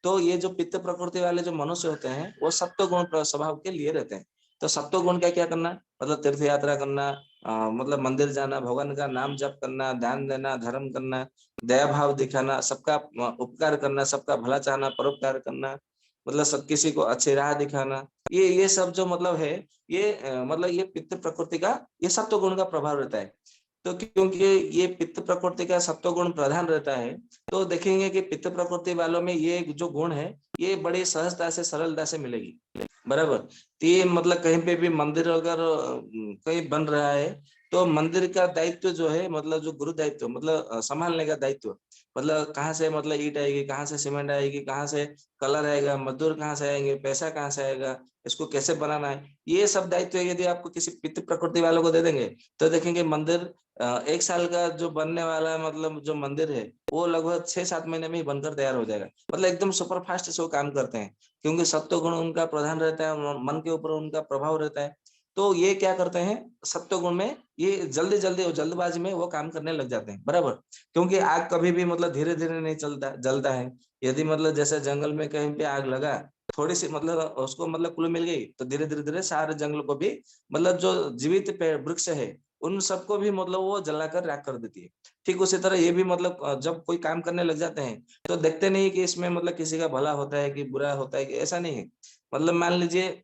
तो ये जो पित्त प्रकृति वाले जो मनुष्य होते हैं वो सत्व गुण स्वभाव के लिए रहते हैं। तो सत्व गुण का क्या करना, मतलब तीर्थ यात्रा करना, मतलब मंदिर जाना, भगवान का नाम जप करना, ध्यान देना, धर्म करना, दया भाव दिखाना, सबका उपकार करना, सबका भला चाहना, परोपकार करना, मतलब सब किसी को अच्छी राह दिखाना, ये सब जो मतलब है, ये मतलब ये पित्त प्रकृति का, ये सत्व गुण का प्रभाव रहता है। तो क्योंकि ये पित्त प्रकृति का सत्व गुण प्रधान रहता है, तो देखेंगे कि पित्त प्रकृति वालों में ये जो गुण है ये बड़ी सहजता से, सरलता से मिलेगी। बराबर। तो ये मतलब कहीं पे भी मंदिर अगर कहीं बन रहा है, तो मंदिर का दायित्व जो है, मतलब जो गुरु दायित्व, मतलब संभालने का दायित्व, मतलब कहाँ से मतलब ईंट आएगी, कहाँ से सीमेंट आएगी, कहाँ से कलर आएगा, मजदूर कहाँ से आएंगे, पैसा कहाँ से आएगा, इसको कैसे बनाना है, ये सब दायित्व यदि आपको किसी पितृ प्रकृति वालों को दे देंगे, तो देखेंगे मंदिर 1 साल का जो बनने वाला मतलब जो मंदिर है वो लगभग 6-7 महीने में ही बनकर तैयार हो जाएगा। मतलब एकदम सुपर फास्ट से वो काम करते हैं, क्योंकि सत्व गुण उनका प्रधान रहता है, मन के ऊपर उनका प्रभाव रहता है। तो ये क्या करते हैं, सत्व गुण में ये जल्दी जल्दी और जल्दबाजी में वो काम करने लग जाते हैं। बराबर। क्योंकि आग कभी भी मतलब धीरे धीरे नहीं जलता है। यदि मतलब जैसे जंगल में कहीं पे आग लगा, थोड़ी सी मतलब उसको मतलब कुल मिल गई, तो धीरे धीरे धीरे सारे जंगल को भी मतलब जो जीवित पेड़ वृक्ष है उन सबको भी मतलब वो जलाकर राख कर देती है। ठीक उसी तरह ये भी मतलब जब कोई काम करने लग जाते हैं तो देखते नहीं कि इसमें मतलब किसी का भला होता है कि बुरा होता है, कि ऐसा नहीं है। मतलब मान लीजिए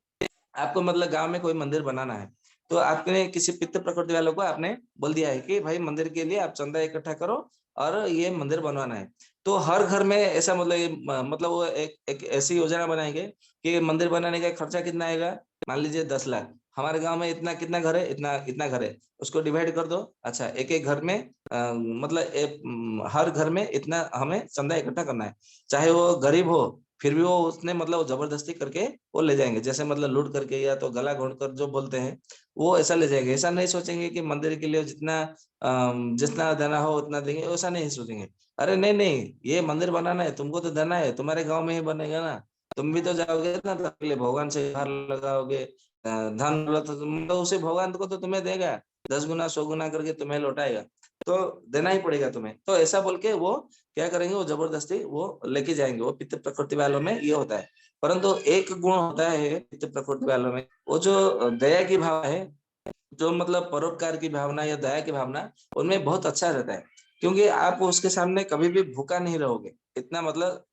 आपको मतलब गांव में कोई मंदिर बनाना है, तो आपने किसी पितृ प्रकृति वालों को आपने बोल दिया है कि भाई मंदिर के लिए आप चंदा इकट्ठा करो और ये मंदिर बनवाना है। तो हर घर में ऐसा मतलब मतलब वो एक ऐसी योजना बनाएंगे कि मंदिर बनाने का खर्चा कितना आएगा, मान लीजिए 10 लाख, हमारे गांव में इतना कितना घर है, इतना इतना घर है, उसको डिवाइड कर दो। अच्छा, एक एक घर में मतलब हर घर में इतना हमें चंदा इकट्ठा करना है। चाहे वो गरीब हो फिर भी वो उसने मतलब जबरदस्ती करके वो ले जाएंगे, जैसे मतलब लूट करके या तो गला घोंट कर जो बोलते हैं, वो ऐसा ले जाएंगे। ऐसा नहीं सोचेंगे कि मंदिर के लिए जितना जितना देना हो उतना देंगे, ऐसा नहीं सोचेंगे। अरे नहीं नहीं, ये मंदिर बनाना है, तुमको तो देना है, तुम्हारे गांव में ही बनेगा ना, तुम भी तो जाओगे ना, तो पहले भगवान से हार लगाओगे, धन दौलत तो मतलब उसे भगवान को तो तुम्हें देगा, 10 गुना 100 गुना करके तुम्हें लौटाएगा, तो देना ही पड़ेगा तुम्हें। तो ऐसा बोल के वो क्या करेंगे, वो जबरदस्ती वो लेके जाएंगे। वो पितृ प्रकृति वालों में ये होता है। परंतु एक गुण होता है पितृ प्रकृति वालों में, वो जो दया की भाव है, जो मतलब परोपकार की भावना या दया की भावना, उनमें बहुत अच्छा रहता है। क्योंकि आप उसके सामने कभी भी भूखा नहीं रहोगे, इतना मतलब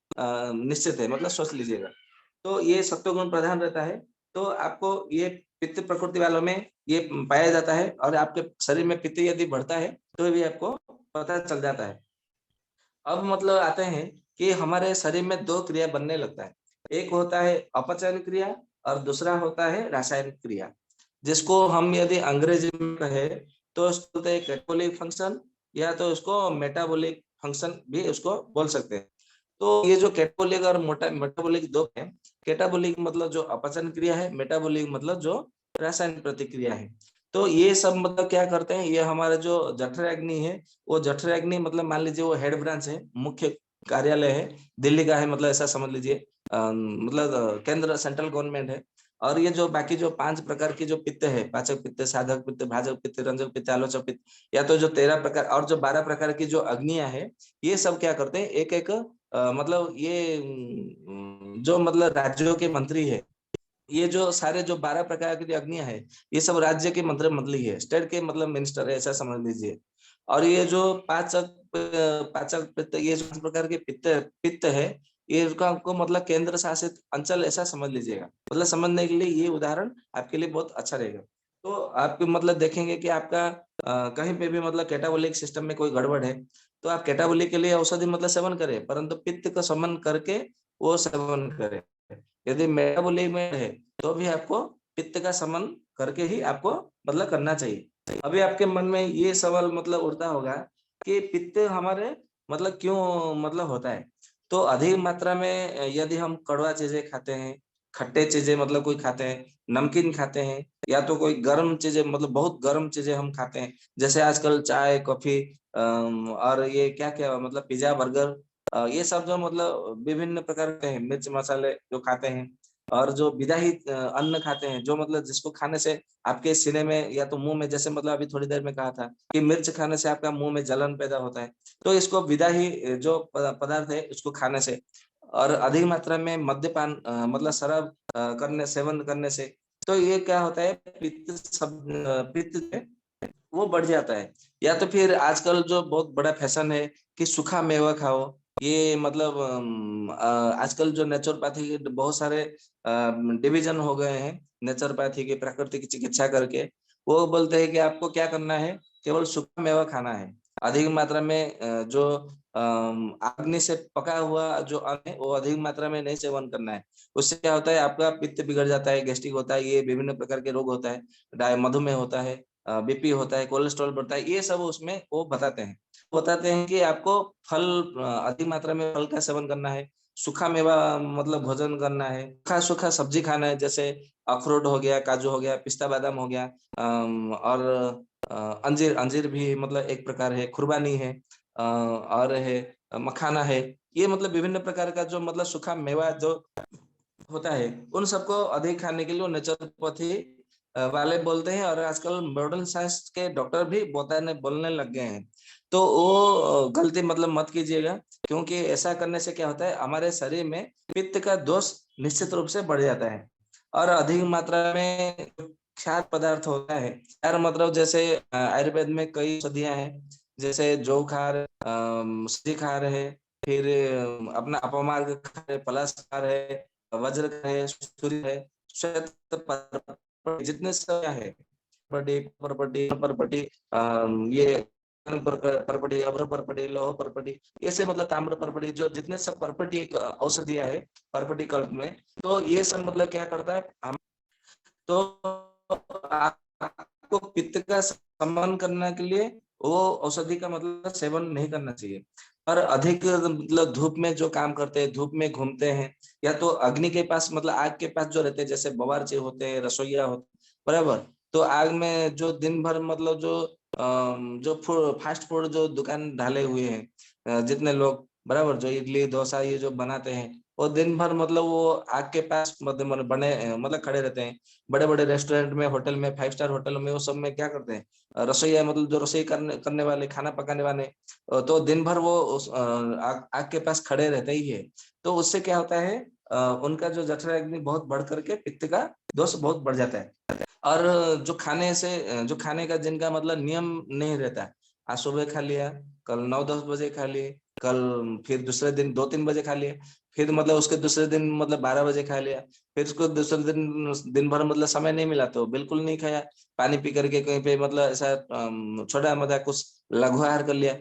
निश्चित है, मतलब सोच लीजिएगा। तो ये सत्व गुण प्रधान रहता है। तो आपको ये पित्त प्रकृति वालों में ये पाया जाता है, और आपके शरीर में पित्त यदि बढ़ता है तो भी आपको पता चल जाता है। अब मतलब आते हैं कि हमारे शरीर में 2 क्रिया बनने लगता है। एक होता है अपचयन क्रिया और दूसरा होता है रासायनिक क्रिया, जिसको हम यदि अंग्रेजी में कहे तो उसको बोलते हैं कैटाबॉलिक फंक्शन, या तो उसको मेटाबॉलिक फंक्शन भी उसको बोल सकते हैं। तो ये जो कैटाबॉलिक और मेटाबॉलिक 2 है, कैटाबॉलिक मतलब जो अपचन क्रिया है, मेटाबॉलिक मतलब जो रासायनिक प्रतिक्रिया है। तो ये सब मतलब क्या करते हैं, ये हमारे जो जठराग्नि है, वो जठराग्नि मतलब मान लीजिए वो हेड ब्रांच है, मुख्य कार्यालय है, दिल्ली का है, मतलब ऐसा समझ लीजिए, मतलब केंद्र सेंट्रल गवर्नमेंट है। और ये जो बाकी जो 5 प्रकार की जो पित्त है, पाचक पित्त, साधक पित्त, भाजक पित्त, रंजक पित्त, आलोचक पित्त, या तो जो 13 प्रकार और जो 12 प्रकार की जो अग्नियां है, ये सब क्या करते हैं, एक एक मतलब ये जो मतलब राज्यों के मंत्री है, ये जो सारे जो 12 प्रकार की अग्नियां है, ये सब राज्य के मंत्री है, स्टेट के मतलब मिनिस्टर है, ऐसा समझ लीजिए। और ये जो पाचक पित्त, ये जो 5 प्रकार के पित्त पित्त है, ये इसका आपको मतलब केंद्र शासित अंचल ऐसा समझ लीजिएगा। मतलब समझने के लिए ये उदाहरण आपके लिए बहुत अच्छा रहेगा। तो आप मतलब देखेंगे कि आपका कहीं पे भी मतलब कैटाबोलिक सिस्टम में कोई गड़बड़ है, तो आप कैटाबोलिक के लिए औषधि मतलब सेवन करें, परंतु पित्त का समन करके वो सेवन करें। यदि मेटाबॉलिक में है, तो भी आपको पित्त का समन करके ही आपको मतलब करना चाहिए। अभी आपके मन में ये सवाल मतलब उठता होगा कि पित्त हमारे मतलब क्यों मतलब होता है। तो अधिक मात्रा में यदि हम कड़वा चीजें खाते हैं, खट्टे चीजें मतलब कोई खाते हैं, नमकीन खाते हैं, या तो कोई गर्म चीजें मतलब बहुत गर्म चीजें हम खाते हैं, जैसे आजकल चाय, कॉफी, और ये क्या क्या मतलब पिज्जा, बर्गर, ये सब जो मतलब विभिन्न प्रकार के हैं, मिर्च मसाले जो खाते हैं, और जो विदाहित अन्न खाते हैं, जो मतलब जिसको खाने से आपके सीने में या तो मुंह में, जैसे मतलब अभी थोड़ी देर में कहा था कि मिर्च खाने से आपका मुंह में जलन पैदा होता है, तो इसको विदाही जो पदार्थ है उसको खाने से, और अधिक मात्रा में मद्यपान मतलब शराब सेवन करने से, तो ये क्या होता है, पित्त जो है, वो बढ़ जाता है। या तो फिर आजकल जो बहुत बड़ा फैशन है कि सूखा मेवा खाओ, ये मतलब आजकल जो नेचुरोपैथी के बहुत सारे डिवीजन हो गए हैं, नेचुरोपैथी की प्राकृतिक चिकित्सा करके, वो बोलते हैं कि आपको क्या करना है, केवल सूखा मेवा खाना है, अधिक मात्रा में जो अग्नि से पका हुआ जो अन्न है वो अधिक मात्रा में नहीं सेवन करना है। उससे क्या होता है, आपका पित्त बिगड़ जाता है, गैस्ट्रिक होता है, ये विभिन्न प्रकार के रोग होता है, मधुमेह होता है, बीपी होता है, कोलेस्ट्रॉल बढ़ता है, ये सब उसमें वो बताते हैं कि आपको फल अधिक मात्रा में फल का सेवन करना है, सूखा मेवा मतलब भोजन करना है, सूखा सूखा सब्जी खाना है, जैसे अखरोट हो गया, काजू हो गया, पिस्ता बादाम हो गया, और अंजीर अंजीर भी मतलब एक प्रकार है, खुरबानी है, और है मखाना है, ये मतलब विभिन्न प्रकार का जो मतलब सूखा मेवा जो होता है, उन सबको अधिक खाने के लिए नेचुरोपैथी वाले बोलते हैं, और आजकल मॉडर्न साइंस के डॉक्टर भी बोलने लग गए हैं। तो वो गलती मतलब मत कीजिएगा, क्योंकि ऐसा करने से क्या होता है, हमारे शरीर में पित्त का दोष निश्चित रूप से बढ़ जाता है। और अधिक मात्रा में क्षार पदार्थ होता है, क्षार मतलब जैसे आयुर्वेद में कई औषधियां हैं, जैसे जौ खार, सजी खार है, फिर अपना अपमार्ग खार है, पलाश खार है, वज्र है, सूर्य है, श्वेत जितने सब है, परपटी, ये परपटी, अभ्र परपटी, लोह परपटी, ऐसे मतलब ताम्र परपटी, जो जितने सब परपटी औषधियां है परपटी कल्प में, तो ये सब मतलब क्या करता है, हम तो आपको पित्त का शमन करने के लिए वो औषधि का मतलब सेवन नहीं करना चाहिए। और अधिक मतलब धूप में जो काम करते हैं, धूप में घूमते हैं, या तो अग्नि के पास मतलब आग के पास जो रहते हैं, जैसे बवार्ची होते हैं, रसोईया होते हैं, बराबर, तो आग में जो दिन भर मतलब जो फास्ट फूड जो दुकान डाले हुए हैं, जितने लोग बराबर जो इडली डोसा ये जो बनाते हैं, वो दिन भर मतलब वो आग के पास मतलब बने मतलब खड़े रहते हैं। बड़े बड़े रेस्टोरेंट में, होटल में, 5 स्टार होटल में, वो सब में क्या करते हैं, रसोईया मतलब जो रसोई करने वाले, खाना पकाने वाले, तो दिन भर वो उस आग के पास खड़े रहते ही है। तो उससे क्या होता है, उनका जो जठर अग्नि बहुत बढ़ करके पित्त का दोष बहुत बढ़ जाता है। और जो खाने का जिनका मतलब नियम नहीं रहता, आज सुबह खा लिया, कल 9-10 बजे खा लिए, कल फिर दूसरे दिन 2-3 बजे खा लिया, फिर मतलब उसके दूसरे दिन मतलब 12 बजे खा लिया, फिर उसको दूसरे दिन भर मतलब समय नहीं मिला तो बिल्कुल नहीं खाया, पानी पी करके कहीं पे मतलब ऐसा छोटा मोटा कुछ लघु आहार कर लिया।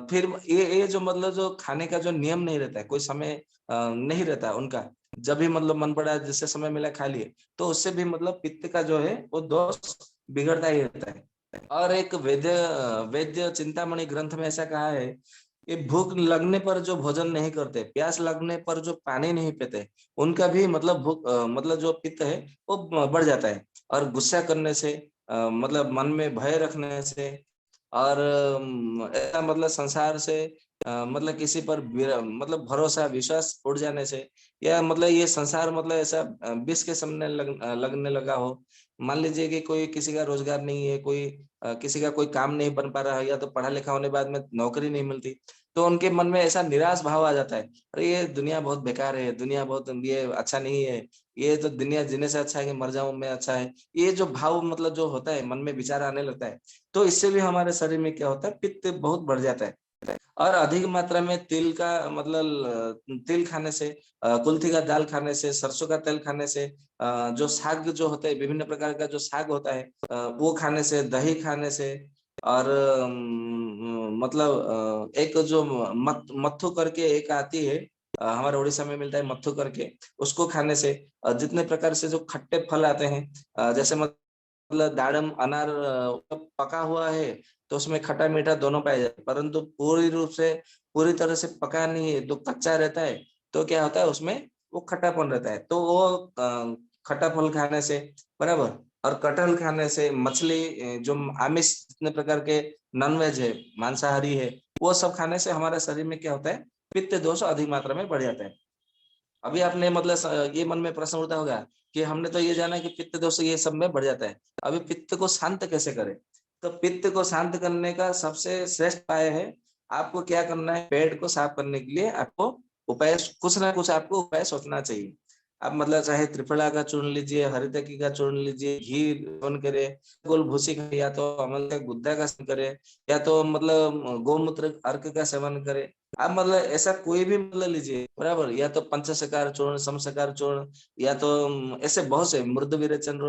फिर ये जो मतलब जो खाने का जो नियम नहीं रहता है, कोई समय नहीं रहता उनका, जब भी मतलब मन पड़ा जिससे समय मिला खा लिए, तो उससे भी मतलब पित्त का जो है वो दोष बिगड़ता ही रहता है। और एक वैद्य चिंतामणि ग्रंथ में ऐसा कहा है कि भूख लगने पर जो भोजन नहीं करते, प्यास लगने पर जो पानी नहीं पीते, उनका भी मतलब भूख मतलब जो पित्त है वो बढ़ जाता है। और गुस्सा करने से, मतलब मन में भय रखने से, और ऐसा मतलब संसार से मतलब किसी पर मतलब भरोसा विश्वास उड़ जाने से, या मतलब ये संसार मतलब ऐसा विष के सामने लगने लगा हो। मान लीजिए कि कोई किसी का रोजगार नहीं है, कोई किसी का कोई काम नहीं बन पा रहा है, या तो पढ़ा लिखा होने बाद में नौकरी नहीं मिलती, तो उनके मन में ऐसा निराश भाव आ जाता है, अरे ये दुनिया बहुत बेकार है, दुनिया बहुत ये अच्छा नहीं है, ये तो दुनिया जीने से अच्छा है कि मर जाऊं मैं अच्छा है। ये जो भाव मतलब जो होता है मन में विचार आने लगता है, तो इससे भी हमारे शरीर में क्या होता है, पित्त बहुत बढ़ जाता है। और अधिक मात्रा में तिल का मतलब तिल खाने से, कुल्थी का दाल खाने से, सरसों का तेल खाने से, जो साग जो होता है, विभिन्न प्रकार का जो साग होता है, वो खाने से, दही खाने से, और मतलब एक जो मत्थु करके एक आती है, हमारे उड़ीसा में मिलता है मत्थु करके, उसको खाने से, जितने प्रकार से जो खट्टे फल आते हैं, जैसे मतलब दाड़म अनार पका हुआ है तो उसमें खट्टा मीठा दोनों पाया जाता है, परंतु पूरी रूप से पूरी तरह से पका नहीं है तो कच्चा रहता है, तो क्या होता है उसमें वो खट्टापन रहता है, तो वो खट्टा फल खाने से, बराबर। और कटहल खाने से, मछली जो आमिष जितने प्रकार के नॉनवेज है, मांसाहारी है, वो सब खाने से हमारे शरीर में क्या होता है, पित्त दोष अधिक मात्रा में बढ़ जाता है। अभी आपने मतलब ये मन में प्रश्न उठा होगा कि हमने तो ये जाना कि पित्त दोष ये सब में बढ़ जाता है, अभी पित्त को शांत कैसे करें? तो पित्त को शांत करने का सबसे श्रेष्ठ उपाय है, आपको क्या करना है, पेट को साफ करने के लिए आपको उपाय, कुछ ना कुछ आपको उपाय सोचना चाहिए। आप मतलब चाहे त्रिफला का चूर्ण लीजिए, हरितकी का चूर्ण लीजिए, घी सेवन करे, गोल भूसी खाए, या तो अमल का गुद्दा का सेवन करे, या तो मतलब गोमूत्र अर्क का सेवन करे। आप मतलब ऐसा कोई भी मतलब लीजिए, बराबर, या तो पंचशकार चूर्ण, समशकार चूर्ण, या तो ऐसे बहुत से मृद विरेचन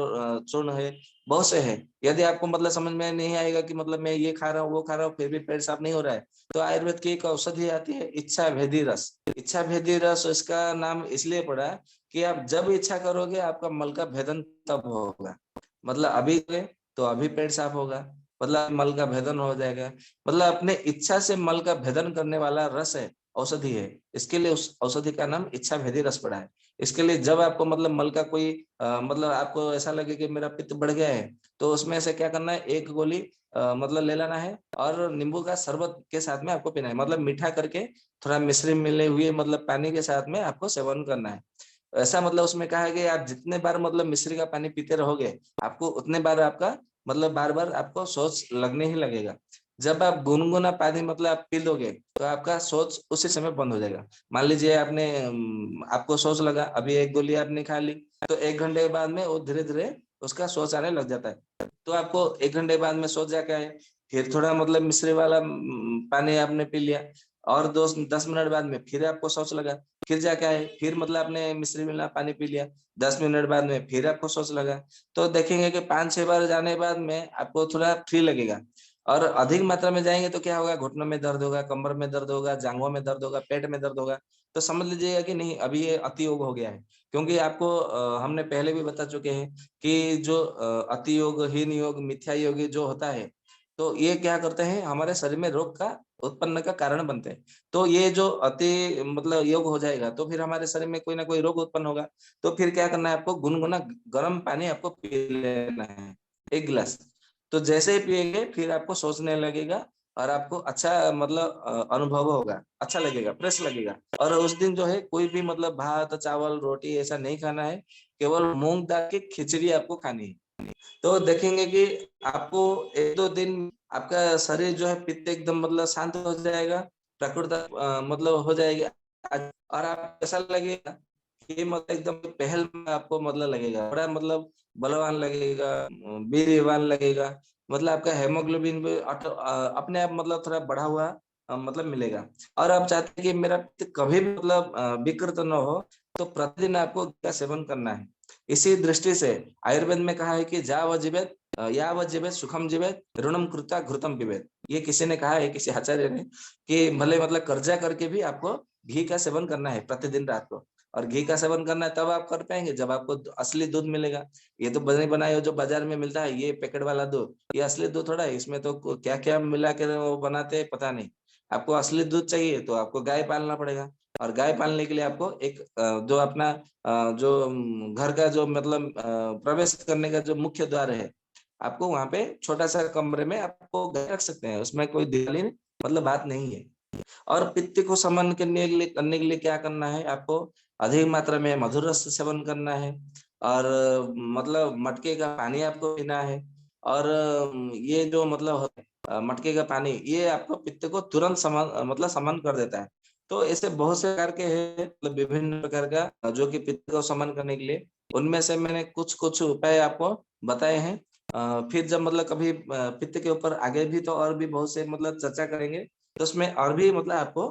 चूर्ण है, बहुत से है। यदि आपको मतलब समझ में नहीं आएगा कि मतलब मैं ये खा रहा हूँ वो खा रहा हूँ फिर भी पेट साफ नहीं हो रहा है, तो आयुर्वेद की एक औषधि आती है, इच्छा भेदी रस। इच्छा भेदी रस इसका नाम इसलिए पड़ा कि आप जब इच्छा करोगे आपका मल का भेदन तब होगा। मतलब अभी करें तो अभी पेट साफ होगा, मतलब मल का भेदन हो जाएगा। मतलब अपने इच्छा से मल का भेदन करने वाला रस है, औषधि है। इसके लिए उस औषधि का नाम इच्छा भेदी रस पड़ा है। इसके लिए जब आपको मतलब मल का कोई मतलब आपको ऐसा लगे कि मेरा पित्त बढ़ गया है, तो उसमें से क्या करना है, एक गोली मतलब ले लेना है, और नींबू का शरबत के साथ में आपको पीना है, मतलब मीठा करके थोड़ा मिश्री मिले हुए मतलब पानी के साथ में आपको सेवन करना है। ऐसा मतलब उसमें कहा है कि आप जितने बार मतलब मिश्री का पानी पीते रहोगे, आपको उतने बार आपका मतलब बार बार आपको सोच लगने ही लगेगा। जब आप गुनगुना पानी मतलब आप पी लोगे तो आपका सोच उसी समय बंद हो जाएगा। मान लीजिए आपने आपको सोच लगा, अभी एक गोली आपने खा ली, तो 1 घंटे के बाद में वो धीरे धीरे उसका सोच आने लग जाता है। तो आपको 1 घंटे बाद में सोच जाके आए, फिर थोड़ा मतलब मिश्री वाला पानी आपने पी लिया, और 10 मिनट बाद में फिर आपको सोच लगा, फिर जाके आए, फिर मतलब आपने मिश्री मिला पानी पी लिया, 10 मिनट बाद में फिर आपको सोच लगा, तो देखेंगे कि 5-6 बार जाने के बाद में आपको थोड़ा फ्री लगेगा। और अधिक मात्रा में जाएंगे तो क्या होगा, घुटनों में दर्द होगा, कमर में दर्द होगा, जांघों में दर्द होगा, पेट में दर्द होगा। तो समझ लीजिएगा कि नहीं, अभी ये अति योग हो गया है। क्योंकि आपको हमने पहले भी बता चुके हैं कि जो अति योग, हीन योग, मिथ्या योग जो होता है, तो ये क्या करते हैं, हमारे शरीर में रोग का उत्पन्न का कारण बनते हैं। तो ये जो अति मतलब योग हो जाएगा तो फिर हमारे शरीर में कोई ना कोई रोग उत्पन्न होगा। तो फिर क्या करना है, आपको गुनगुना गर्म पानी आपको पी लेना है, 1 गिलास। तो जैसे ही पिएंगे फिर आपको सोचने लगेगा, और आपको अच्छा मतलब अनुभव होगा, अच्छा लगेगा, फ्रेश लगेगा। और उस दिन जो है कोई भी मतलब भात चावल रोटी ऐसा नहीं खाना है, केवल मूंग दाल की खिचड़ी आपको खानी है। तो देखेंगे कि आपको 1-2 दिन आपका शरीर जो है पित्त एकदम मतलब शांत हो जाएगा, प्रकृति मतलब हो जाएगी। और आप ऐसा लगेगा कि मतलब एकदम पहल में आपको मतलब लगेगा, बड़ा मतलब बलवान लगेगा, वीर्यवान लगेगा। मतलब आपका हेमोग्लोबिन भी अपने आप मतलब थोड़ा बढ़ा हुआ मतलब मिलेगा। और आप चाहते हैं कि मेरा पित्त कभी भी मतलब विकृत न हो, तो प्रतिदिन आपको इसका सेवन करना है। इसी दृष्टि से आयुर्वेद में कहा है कि जा व जीवेत या व जीवेत सुखम जीवेत ऋणम कृता घृतम पिबेत। ये किसी ने कहा है, किसी आचार्य ने, कि भले मतलब कर्जा करके भी आपको घी का सेवन करना है प्रतिदिन रात को। और घी का सेवन करना है तब आप कर पाएंगे जब आपको असली दूध मिलेगा। ये तो बने बनाए हो जो बाजार में मिलता है, ये पैकेट वाला दूध, ये असली दूध थोड़ा है, इसमें तो क्या क्या मिला के वो बनाते हैं पता नहीं। आपको असली दूध चाहिए तो आपको गाय पालना पड़ेगा। और गाय पालने के लिए आपको एक जो अपना जो घर का जो मतलब प्रवेश करने का जो मुख्य द्वार है, आपको वहां पे छोटा सा कमरे में आपको गाय रख सकते हैं, उसमें कोई दिवाली मतलब बात नहीं है। और पित्त को शमन करने के लिए क्या करना है आपको? अधिक मात्रा में मधुर रस सेवन करना है और मतलब मटके का पानी आपको पीना है और ये जो मतलब मटके का पानी ये आपको पित्त को तुरंत समन कर देता है। तो ऐसे बहुत से प्रकार के हैं, मतलब विभिन्न प्रकार का जो कि पित्त को समन करने के लिए, उनमें से मैंने कुछ कुछ उपाय आपको बताए हैं। फिर जब मतलब कभी पित्त के ऊपर आगे भी तो और भी बहुत से मतलब चर्चा करेंगे, तो उसमें और भी मतलब आपको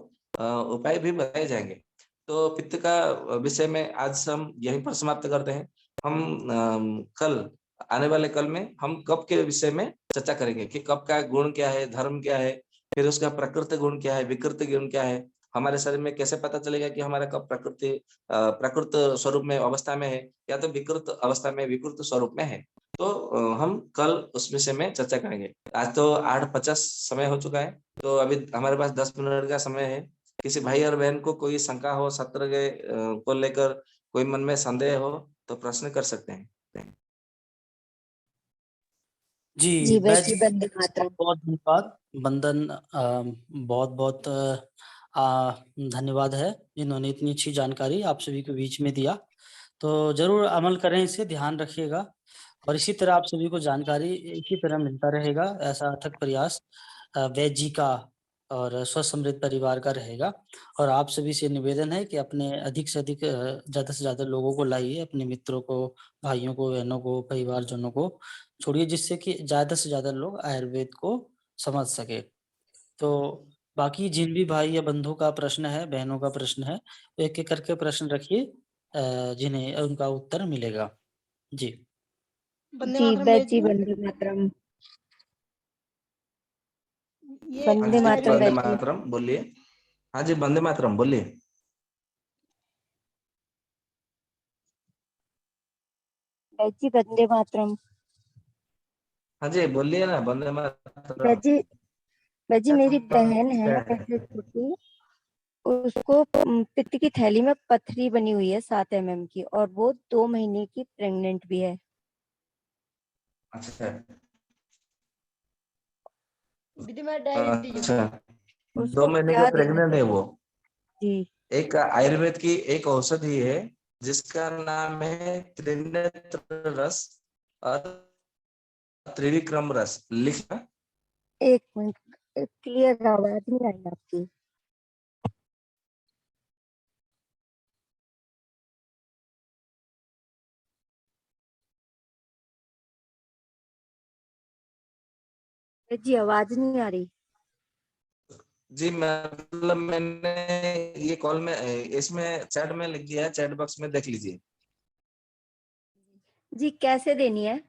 उपाय भी बताए जाएंगे। तो पित्त का विषय में आज हम यहीं पर समाप्त करते हैं। हम कल आने वाले कल में हम कप के विषय में चर्चा करेंगे कि कप का गुण क्या है, धर्म क्या है, फिर उसका प्रकृति गुण क्या है, विकृति गुण क्या है, हमारे शरीर में कैसे पता चलेगा कि हमारा कप प्रकृत स्वरूप में अवस्था में है या तो विकृत अवस्था में विकृत स्वरूप में है। तो हम कल उस विषय में चर्चा करेंगे। आज तो 8:50 समय हो चुका है, तो अभी हमारे पास 10 मिनट का समय है। किसी भाई और बहन को कोई शंका हो सत्र के को लेकर, कोई मन में संदेह हो तो प्रश्न कर सकते हैं। जी जी वैद जी, वंदे मातरम। बहुत धन्यवाद। बंदन बहुत बहुत धन्यवाद है, जिन्होंने इतनी अच्छी जानकारी आप सभी के बीच में दिया। तो जरूर अमल करें, इसे ध्यान रखिएगा और इसी तरह आप सभी को जानकारी इसी तरह मिलता रहेगा। ऐसा अथक प्रयास वैद जी का और स्वस्थ समृद्ध परिवार का रहेगा। और आप सभी से निवेदन है कि अपने अधिक से अधिक ज्यादा से ज्यादा लोगों को लाइए, अपने मित्रों को, भाइयों को, बहनों को, परिवारजनों को छोड़िए, जिससे कि ज्यादा से ज्यादा लोग आयुर्वेद को समझ सके। तो बाकी जिन भी भाई या बंधु का प्रश्न है, बहनों का प्रश्न है, तो एक एक करके प्रश्न रखिए, जिन्हें उनका उत्तर मिलेगा। जी जी वैद जी, वंदे मातरम। वंदे हाँ जी, मातरम वंदे वैद जी। मातरम बोलिए। हाँ जी, वंदे मातरम बोलिए। वैद जी, वंदे मातरम। हाँ जी बोलिए ना, वंदे वैद मातरम। जी, वैद जी, क्या मेरी बहन है समस्या है? ऐसे छोटी, उसको पित्त की थैली में पथरी बनी हुई है 7 mm की, और वो 2 महीने की प्रेग्नेंट भी है। अच्छा जी, अच्छा, 2 उसको महीने का क्या देना प्रेग्नेंट है चाहिए? वो। जी एक आयुर्वेद की एक औषधि है जिसका नाम है त्रिनेत्र रस और त्रिविक्रम रस, लिखना। एक मिनट, क्लियर आवाज नहीं आई आपकी। वैद जी, आवाज नहीं आ रही। जी मतलब मैंने ये कॉल में इसमें चैट में लिख दिया है, चैट बॉक्स में देख लीजिए। जी कैसे देनी है?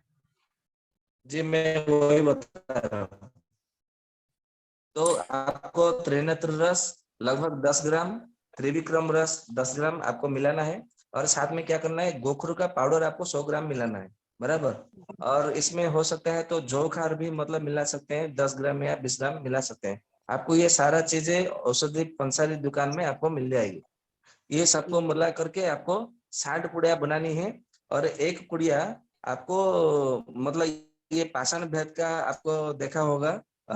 जी मैं वही बता रहा हूँ। तो आपको त्रिनेत्र रस लगभग 10 ग्राम, त्रिविक्रम रस 10 ग्राम आपको मिलाना है और साथ में क्या करना है, गोखरू का पाउडर आपको 100 ग्राम मिलाना है, बराबर। और इसमें हो सकता है तो जौ खार भी मतलब मिला सकते हैं, 10 ग्राम या 20 ग्राम मिला सकते हैं। आपको ये सारा चीजें औषधि पंसारी दुकान में आपको मिल जाएगी। ये सबको मिला करके आपको 60 पुड़िया बनानी है। और एक पुड़िया आपको मतलब ये पाषाण भेद का आपको देखा होगा,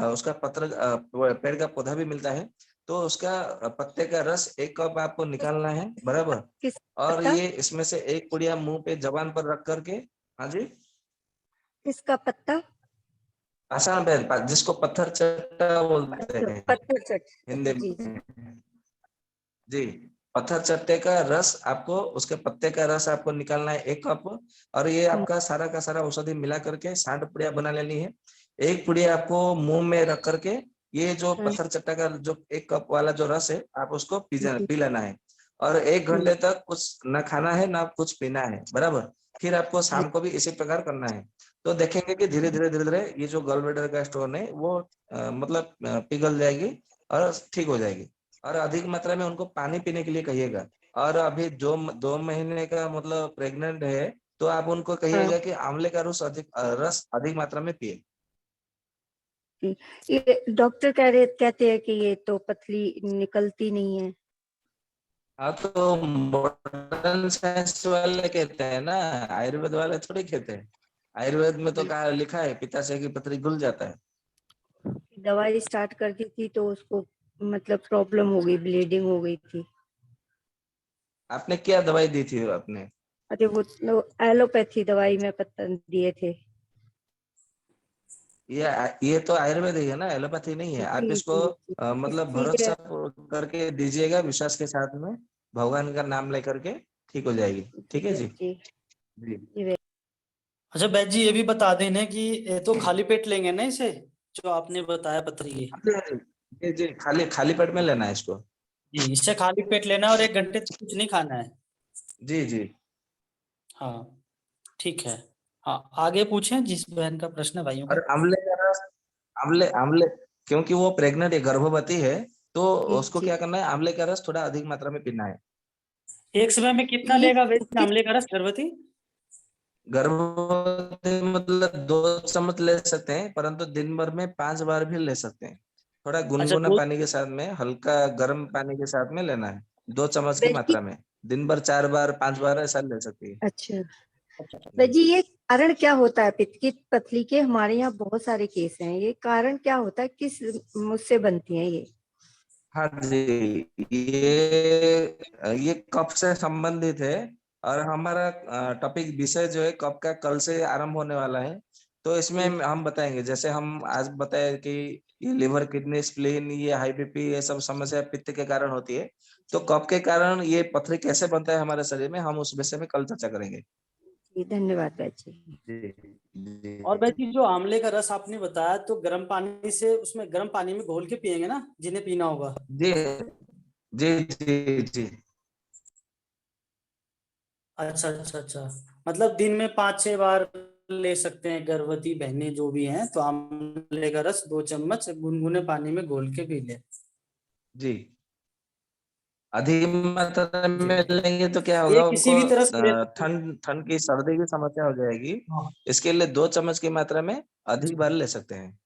उसका पत्र पेड़ का पौधा भी मिलता है, तो उसका पत्ते का रस 1 कप आपको निकालना है, बराबर। किस और पत्ता? ये इसमें से एक पुड़िया मुंह पे जबान पर रख करके, हाँ जी, किसका पत्ता? पाषाण भेद जिसको पत्थर चट्टा बोलते अच्छा, हैं पत्थर चट। हिंदी जी जी। में। जी, पत्थर चट्टे का रस आपको, उसके पत्ते का रस आपको निकालना है 1 कप। और ये आपका सारा का सारा औषधि मिला करके 60 पुड़िया बना लेनी है। एक पुड़िया आपको मुंह में रख करके ये जो पत्थर चट्टा का जो 1 कप वाला जो रस है आप उसको जी पी लेना है। और 1 जी घंटे तक कुछ न खाना है ना कुछ पीना है, बराबर। फिर आपको जी शाम को भी इसी प्रकार करना है। तो देखेंगे कि धीरे धीरे ये जो गॉल ब्लैडर का स्टोन है वो मतलब पिघल जाएगी और ठीक हो जाएगी। और अधिक मात्रा में उनको पानी पीने के लिए कहिएगा। और अभी जो 2 महीने का मतलब प्रेग्नेंट है, तो आप उनको हाँ कहिएगा कि आंवले का रस अधिक मात्रा में पिए। जी। ये डॉक्टर कहते हैं कि ये तो पतली निकलती नहीं है। हाँ तो मॉडर्न साइंस वाले कहते हैं ना, आयुर्वेद वाले थोड़ी कहते हैं। आयुर्वेद में तो कहा लिखा है पित्ताशय की पथरी घुल जाता है। दवाई स्टार्ट कर दी थी तो उसको मतलब प्रॉब्लम हो गई, ब्लीडिंग हो गई थी। आपने क्या दवाई दी थी आपने? अरे वो एलोपैथी दवाई में पता दिए थे। ये तो आयुर्वेद ही है ना, एलोपैथी नहीं है। आप जी इसको जी जी। मतलब इसीलिए। भरोसा करके दीजिएगा, विश्वास के साथ में, भगवान का नाम लेकर के ठीक हो जाएगी। जी ठीक है जी। जी जी जी। अच्छा बैद जी, ये भी बता देना कि ये तो खाली पेट लेंगे ना इसे, जो आपने बताया पथरी ये। जी जी, खाली खाली पेट में लेना है इसको। जी, इसे खाली पेट लेना है और 1 घंटे तक कुछ नहीं खाना है। जी जी। हाँ ठीक है। हाँ आगे पूछें जिस बहन का प्रश्न है भाइयों और का। आंवले का रस, आंवले आंवले, क्योंकि वो प्रेग्नेंट है, गर्भवती है, तो जी उसको जी। क्या करना है, आंवले का रस थोड़ा अधिक मात्रा में पीना है। एक समय में कितना ये लेगा वैसे किस आंवले का रस गर्भवती? गर्भवती मतलब 2 चम्मच ले सकते हैं, परंतु दिन भर में 5 बार भी ले सकते हैं। थोड़ा अच्छा गुनगुना दो। पानी के साथ में, हल्का गर्म पानी के साथ में लेना है, 2 चम्मच की वैसे मात्रा में। दिन भर 4 बार 5 बार ऐसा ले सकती है। अच्छा अच्छा जी, ये कारण क्या होता है पित्त की पथरी के? हमारे यहाँ बहुत सारे केस हैं, ये कारण क्या होता है, किस मुझसे बनती है ये? हाँ जी, ये कफ से संबंधित है। और हमारा टॉपिक विषय जो है कफ का, कल से आरंभ होने वाला है। तो इसमें जी हम बताएंगे, जैसे हम आज बताए कि ये लिवर, किडनी, स्प्लीन, ये हाई बीपी, ये सब समस्या पित्त के कारण होती है। तो कफ के कारण ये पथरी कैसे बनता है हमारे शरीर में, हम उस विषय में कल चर्चा करेंगे। जी, धन्यवाद बैची। जी जी और भाई जी, जो आंवले का रस आपने बताया तो गर्म पानी से, उसमें गर्म पानी में घोल के पियेंगे ना, जिन्हें पीना होगा। जी जी जी जी। अच्छा अच्छा अच्छा। मतलब दिन में 5-6 बार ले सकते हैं गर्भवती बहनें जो भी हैं, तो आंवले का रस 2 चम्मच गुनगुने पानी में घोल के पी ले। जी, अधिक मात्रा जी में लेंगे तो क्या ये होगा, किसी उनको भी तरह से ले सकते हैं। ठंड ठंड की, सर्दी की समस्या हो जाएगी। हाँ। इसके लिए 2 चम्मच की मात्रा में अधिक जी। बार ले सकते हैं।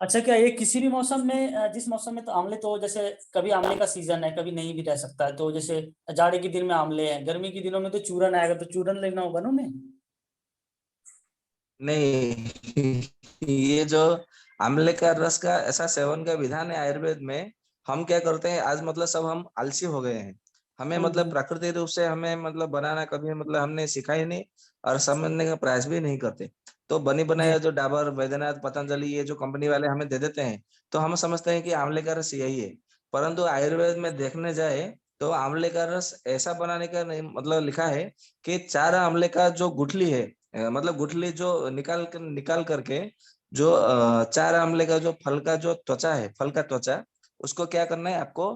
अच्छा, क्या ये किसी भी मौसम में, जिस मौसम में तो आंवले, तो जैसे कभी आंवले का सीजन है कभी नहीं भी रह सकता है, तो जैसे जाड़े के दिन में आंवले हैं, गर्मी के दिनों में तो चूरन आएगा, तो चूरन लेना होगा ना उन्हें। नहीं, ये जो आंवले का रस का ऐसा सेवन का विधान है आयुर्वेद में। हम क्या करते हैं आज, मतलब सब हम आलसी हो गए हैं। हमें मतलब हम्म। प्राकृतिक रूप से हमें मतलब बनाना कभी मतलब हमने सीखा ही नहीं, और समझने का प्रयास भी नहीं करते। तो बनी जी बनाया जो डाबर, बैद्यनाथ, पतंजलि, ये जो कंपनी वाले हमें दे देते हैं, तो हम समझते हैं कि आंवले का रस यही है। परंतु आयुर्वेद में देखने जाए तो आंवले का रस ऐसा बनाने का नहीं, मतलब लिखा है कि 4 आंवले का जो गुठली है, मतलब गुठली जो निकाल करके, जो 4 आंवले का जो फल का जो त्वचा है, फल का त्वचा, उसको क्या करना है आपको,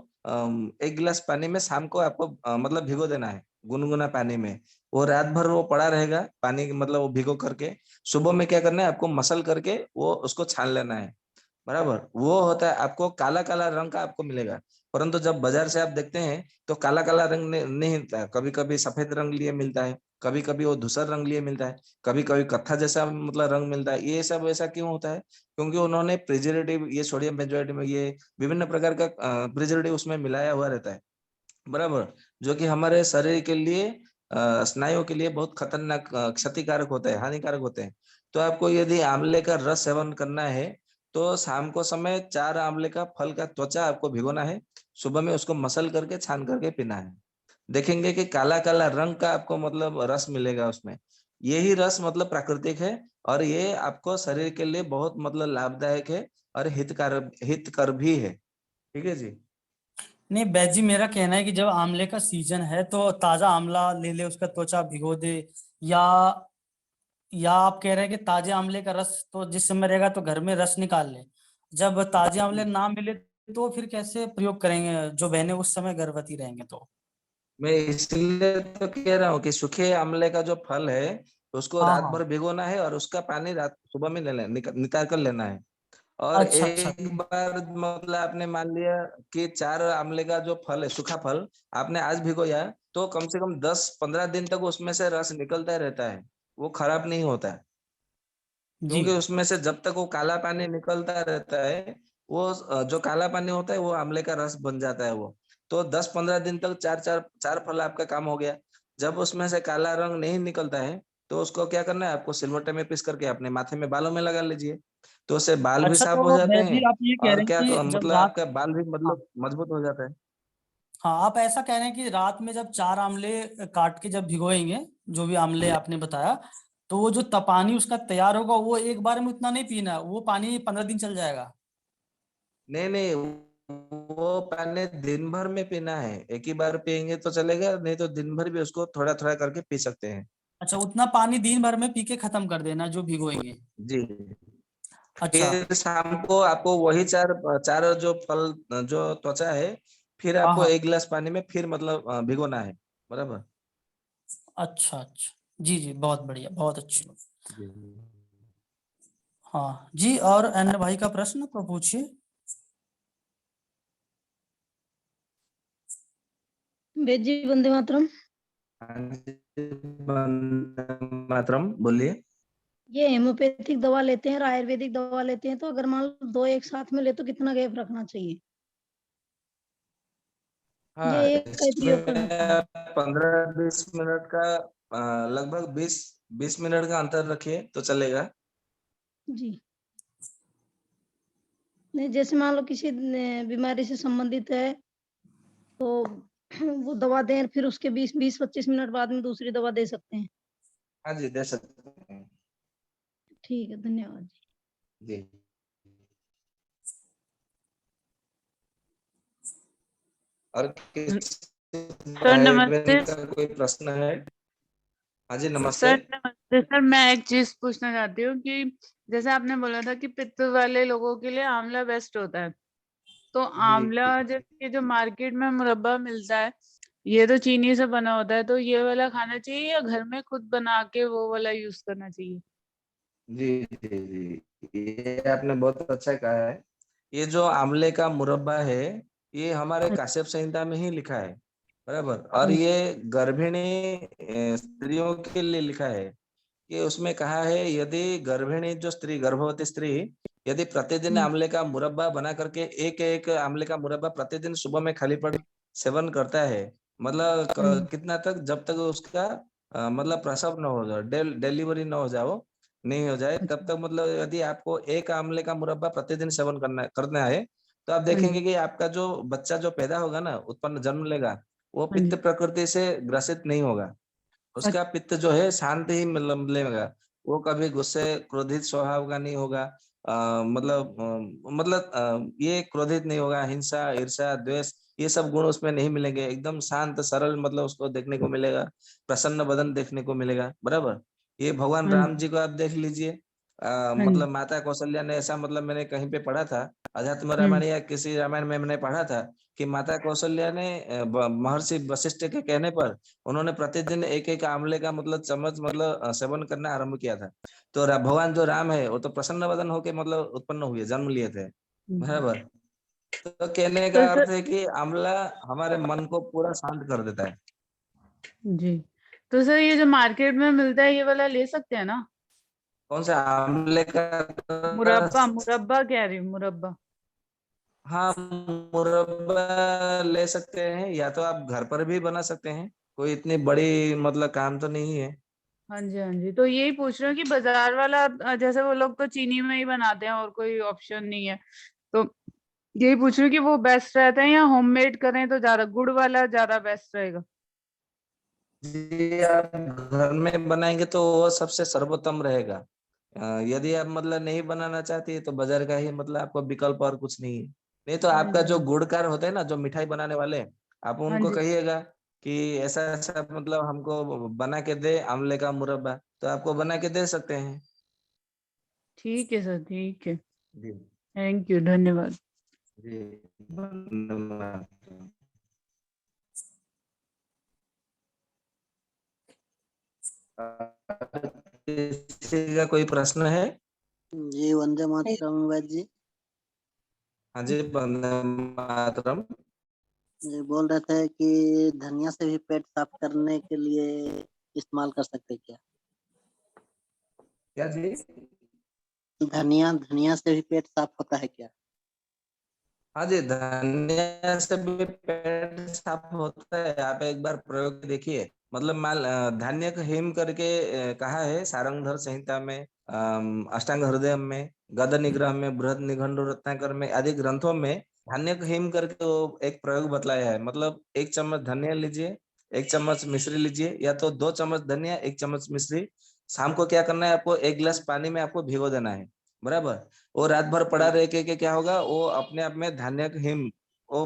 1 गिलास पानी में शाम को आपको मतलब भिगो देना है, गुनगुना पानी में। वो रात भर वो पड़ा रहेगा पानी, मतलब वो भिगो करके सुबह में क्या करना है आपको, मसल करके वो उसको छान लेना है। बराबर, वो होता है, आपको काला काला रंग का आपको मिलेगा। परंतु जब बाजार से आप देखते हैं तो काला काला रंग नहीं मिलता है, कभी कभी सफेद रंग लिए मिलता है, कभी कभी वो धूसर रंग लिए मिलता है, कभी कभी कत्था जैसा मतलब रंग मिलता है। ये सब ऐसा क्यों होता है? क्योंकि उन्होंने प्रिजर्वेटिव, ये सोडियम बेंजोएट में ये विभिन्न प्रकार का प्रिजर्वेटिव उसमें मिलाया हुआ रहता है। बराबर, जो कि हमारे शरीर के लिए, स्नायुओं के लिए बहुत खतरनाक, क्षतिकारक होता है, हानिकारक होते हैं। तो आपको यदि आंवले का रस सेवन करना है तो शाम को समय 4 आंवले का फल का त्वचा आपको भिगोना है, सुबह में उसको मसल करके छान करके पीना है। देखेंगे कि काला काला रंग का आपको मतलब रस मिलेगा उसमें। यही रस मतलब प्राकृतिक है, और ये आपको शरीर के लिए बहुत मतलब लाभदायक है, और हितकर भी है। ठीक है जी। नहीं बैद जी, मेरा कहना है कि जब आंवले का सीजन है तो ताजा आंवला ले ले, उसका त्वचा भिगो दे, या या आप कह रहे हैं कि ताजे आंवले का रस तो जिस समय रहेगा तो घर में रस निकाल ले, जब ताजे आंवले ना मिले तो फिर कैसे प्रयोग करेंगे जो बहनें उस समय गर्भवती रहेंगे तो? मैं इसलिए तो कह रहा हूँ कि सूखे आंवले का जो फल है उसको हाँ रात हाँ। भर भिगोना है, और उसका पानी रात सुबह में निकाल कर लेना है। और अच्छा अच्छा। एक बार मतलब आपने मान लिया कि 4 आंवले का जो फल है, सूखा फल, आपने आज भिगोया, तो कम से कम 10-15 दिन तक उसमें से रस निकलता रहता है, वो खराब नहीं होता है। जी क्योंकि उसमें से जब तक वो काला पानी निकलता रहता है, वो जो काला पानी होता है वो आंवले का रस बन जाता है वो। तो 10-15 दिन तक चार चार चार फल आपका काम हो गया। जब उसमें से काला रंग नहीं निकलता है, तो उसको क्या करना है आपको, सिलवट्टे में पीस करके अपने माथे में, बालों में लगा लीजिए। तो उससे बाल भी अच्छा, साफ हो तो जाते वैद जी हैं आप ये कह और रहे हैं क्या कि जब मतलब रात, आपका बाल भी हाँ मतलब मजबूत हो जाता है। हाँ, आप ऐसा कह रहे हैं कि रात में जब 4 आंवले काट के जब भिगोएंगे, जो भी आंवले आपने बताया, तो वो जो तपानी उसका तैयार होगा, वो एक बार में उतना नहीं पीना, वो पानी 15 दिन चल जाएगा। नहीं नहीं, वो पानी दिन भर में पीना है, एक ही बार पियेंगे तो चलेगा, नहीं तो दिन भर भी उसको थोड़ा थोड़ा करके पी सकते हैं। अच्छा, उतना पानी दिन भर में पी के खत्म कर देना जो भिगोएंगे। जी। अच्छा। फिर शाम को आपको वही चार चार जो फल जो त्वचा है, फिर हाँ आपको हाँ। 1 गिलास पानी में फिर मतलब भिगोना है, बराबर। अच्छा अच्छा, जी जी, बहुत बढ़िया, बहुत अच्छी। जी। हाँ जी, और अन्य भाई का प्रश्न तो पूछिए। वेद जी वंदे मातरम। हाँ जी, मातरम बोलिए। ये हेमोपैथिक दवा लेते हैं और आयुर्वेदिक दवा लेते हैं, तो अगर मान लो 2 एक साथ में ले तो कितना गैप रखना चाहिए? ये हाँ, एक का ही प्रयोग करना चाहिए? इसमें 15-20 मिनट का लगभग 20 मिनट का अंतर रखिए तो चलेगा। जी। नहीं, जैसे मान लो किसी बीमारी से संबंधित है तो वो दवा दें, फिर उसके 20-25 मिनट बाद में दूसरी दवा दे सकते हैं? हाँ जी, दे सकते हैं। ठीक है, धन्यवाद जी। जी। और किसी सर भाई बहन नमस्ते। का कोई प्रश्न है? हाँ जी, नमस्ते। सर नमस्ते सर, मैं एक चीज पूछना चाहती हूँ कि जैसे आपने बोला था कि पित्त वाले लोगों के लिए आंवला बेस्ट होता है, तो जी। आंवला जैसे जो मार्केट में मुरब्बा मिलता है, ये तो चीनी से बना होता है, तो ये वाला खाना चाहिए या घर में खुद बना के वो वाला यूज करना चाहिए? जी जी जी, ये आपने बहुत अच्छा कहा है। ये जो आंवले का मुरब्बा है, ये हमारे काश्यप संहिता में ही लिखा है, बराबर। और ये गर्भिणी स्त्रियों के लिए लिखा है। ये उसमें कहा है, यदि गर्भिणी जो स्त्री, गर्भवती स्त्री, यदि प्रतिदिन आंवले का मुरब्बा बना करके एक एक आंवले का मुरब्बा प्रतिदिन सुबह में खाली पेट सेवन करता है, मतलब कितना तक, जब तक उसका मतलब प्रसव न हो जाए, डिलीवरी न हो जाओ, नहीं हो जाए, तब तक मतलब यदि आपको एक आंवले का मुरब्बा प्रतिदिन सेवन करना है, तो आप हाँ देखेंगे जी। कि आपका जो बच्चा जो पैदा होगा ना, उत्पन्न जन्म लेगा, वो हाँ पित्त जी। प्रकृति से ग्रसित नहीं होगा। उसका पित्त जो है शांत ही मतलब लेगा। वो कभी गुस्से क्रोधित स्वभाव का नहीं होगा। ये क्रोधित नहीं होगा, हिंसा ईर्ष्या द्वेष ये सब गुण उसमें नहीं मिलेंगे, एकदम शांत सरल मतलब उसको देखने को मिलेगा, प्रसन्न बदन देखने को मिलेगा, बराबर। ये भगवान हाँ राम जी। जी को आप देख लीजिए। हाँ जी। मतलब माता कौशल्या ने ऐसा, मतलब मैंने कहीं पे पढ़ा था, अध्यात्म हम्म। रामायण या किसी रामायण में मैंने पढ़ा था कि माता कौशल्या ने महर्षि वशिष्ठ के कहने पर उन्होंने प्रतिदिन एक एक आंवले का मतलब चम्मच मतलब सेवन करना आरंभ किया था। तो भगवान जो राम है वो तो प्रसन्न वदन होके मतलब उत्पन्न हुए, जन्म लिए थे, बराबर। तो कहने तो का सर, अर्थ है कि आंवला हमारे मन को पूरा शांत कर देता है। जी, तो सर ये जो मार्केट में मिलता है ये वाला ले सकते हैं ना? कौन सा आंवले का मुरब्बा, रस? मुरब्बा कह रही हूँ, मुरब्बा। हाँ, मुरब्बा ले सकते हैं, या तो आप घर पर भी बना सकते हैं, कोई इतनी बड़ी मतलब काम तो नहीं है। हाँ जी, हाँ जी, तो यही पूछ रहे हो कि बाजार वाला जैसे वो लोग तो चीनी में ही बनाते हैं और कोई ऑप्शन नहीं है, तो यही पूछ रही हूँ कि वो बेस्ट रहता है या होममेड करें तो ज्यादा गुड़ वाला ज्यादा बेस्ट रहेगा? जी, आप घर में बनाएंगे तो वो सबसे सर्वोत्तम रहेगा। यदि आप मतलब नहीं बनाना चाहती तो बाजार का ही मतलब आपको विकल्प और कुछ नहीं है। नहीं तो हाँ आपका जो जी। गुड़कार होते हैं ना, जो मिठाई बनाने वाले, आप हाँ उनको जी। कहिएगा कि ऐसा ऐसा मतलब हमको बना के दे आंवले का मुरब्बा, तो आपको बना के दे सकते हैं। ठीक है सर, ठीक है। जी थैंक यू, धन्यवाद। जी, धन्यवाद। किसी का कोई प्रश्न है? जी वंदे मातरम वैद जी। हाँ जी, वंदे मातरम। ये बोल रहे थे कि धनिया से भी पेट साफ करने के लिए इस्तेमाल कर सकते हैं क्या? क्या जी? धनिया धनिया से भी पेट साफ होता है क्या? हाँ जी, धनिया से भी पेट साफ होता है, आप एक बार प्रयोग देखिए। मतलब धान्य का हिम करके कहा है सारंगधर संहिता में, अष्टांग हृदय में, गद निग्रह में, बृहद निघंटु रत्नाकर में आदि ग्रंथों में धान्य का हिम करके वो एक प्रयोग बतलाया है। मतलब 1 चम्मच धनिया लीजिए, 1 चम्मच मिश्री लीजिए, या तो 2 चम्मच धनिया 1 चम्मच मिश्री। शाम को क्या करना है आपको, 1 गिलास पानी में आपको भिगो देना है, बराबर। वो रात भर पड़ा रह के क्या होगा, वो अपने आप में धान्य का हिम वो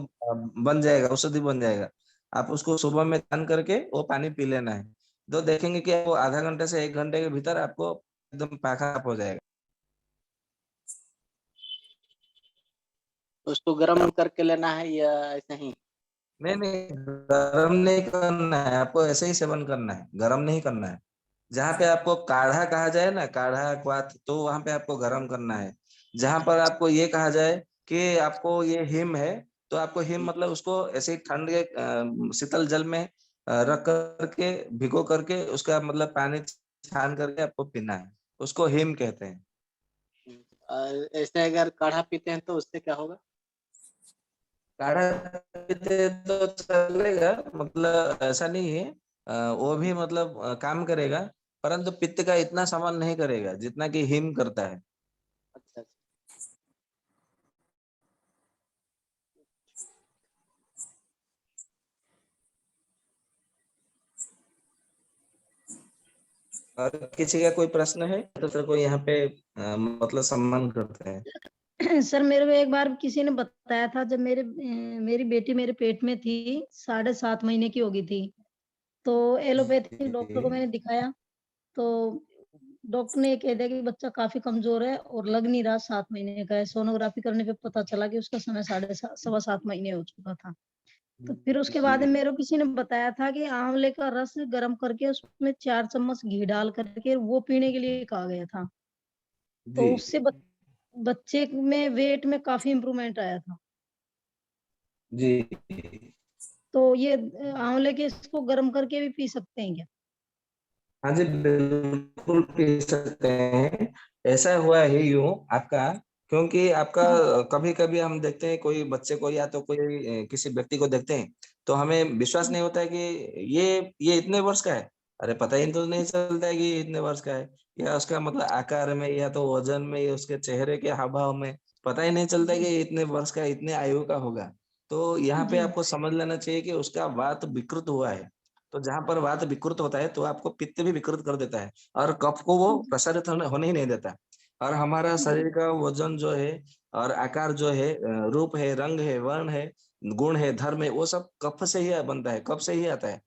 बन जाएगा, औषधि बन जाएगा। आप उसको सुबह में छान करके वो पानी पी लेना है, तो देखेंगे कि वो आधा घंटे से 1 घंटे के भीतर आपको एकदम पाखा हो जाएगा। उसको गर्म करके लेना है या ऐसे ही? नहीं, गरम नहीं करना है आपको, ऐसे ही सेवन करना है, गरम नहीं करना है। जहाँ पे आपको काढ़ा कहा जाए ना, काढ़ा क्वाथ, तो वहां पे आपको गरम करना है। जहां पर आपको ये कहा जाए कि आपको ये हिम है, तो आपको हिम मतलब उसको ऐसे ही ठंड के शीतल जल में रख करके भिगो करके उसका मतलब पानी छान करके आपको पीना है, उसको हिम कहते हैं। ऐसे अगर काढ़ा पीते हैं तो उससे क्या होगा? काढ़ा पीते तो चलेगा, मतलब ऐसा नहीं है। वो भी मतलब काम करेगा, परंतु पित्त का इतना समान नहीं करेगा जितना कि हिम करता है। अच्छा अच्छा। और किसी का कोई प्रश्न है तो सर को यहाँ पे मतलब सम्मान करते हैं। सर मेरे को एक बार किसी ने बताया था, जब मेरी बेटी मेरे पेट में थी, 7.5 महीने की हो गई थी, तो एलोपैथिक डॉक्टर को मैंने दिखाया, तो डॉक्टर ने ये कह दिया कि बच्चा काफी कमजोर है और लग नहीं रहा 7 महीने का है। सोनोग्राफी करने पे पता चला कि उसका समय 7.5 महीने हो चुका था। तो फिर उसके बाद में मेरे को किसी ने बताया था कि आंवले का रस गर्म करके उसमें 4 चम्मच घी डाल करके वो पीने के लिए कहा गया था। तो जी उससे बच्चे में वेट में काफी इम्प्रूवमेंट आया था। जी। तो ये आंवले के इसको गर्म करके भी पी सकते हैं क्या? हाँ जी, बिल्कुल पी सकते हैं। ऐसा हुआ है यूं आपका, क्योंकि आपका हाँ कभी कभी हम देखते हैं कोई बच्चे को या तो कोई किसी व्यक्ति को देखते हैं, तो हमें विश्वास नहीं होता है कि ये इतने वर्ष का है। अरे पता ही तो नहीं चलता है कि ये इतने वर्ष का है, या उसका मतलब आकार में, या तो वजन में, या उसके चेहरे के हाव भाव में पता ही नहीं चलता है कि जी ये इतने वर्ष का, इतने आयु का होगा। तो यहाँ पे जी आपको समझ लेना चाहिए कि उसका वात विकृत हुआ है। तो जहां पर वात विकृत होता है तो आपको पित्त भी विकृत कर देता है, और कफ को वो जी प्रसारित होने ही नहीं देता। और हमारा जी शरीर का वजन जो है, और आकार जो है, रूप है, रंग है, वर्ण है, गुण है, धर्म है, वो सब कफ से ही बनता है, कफ से ही आता है।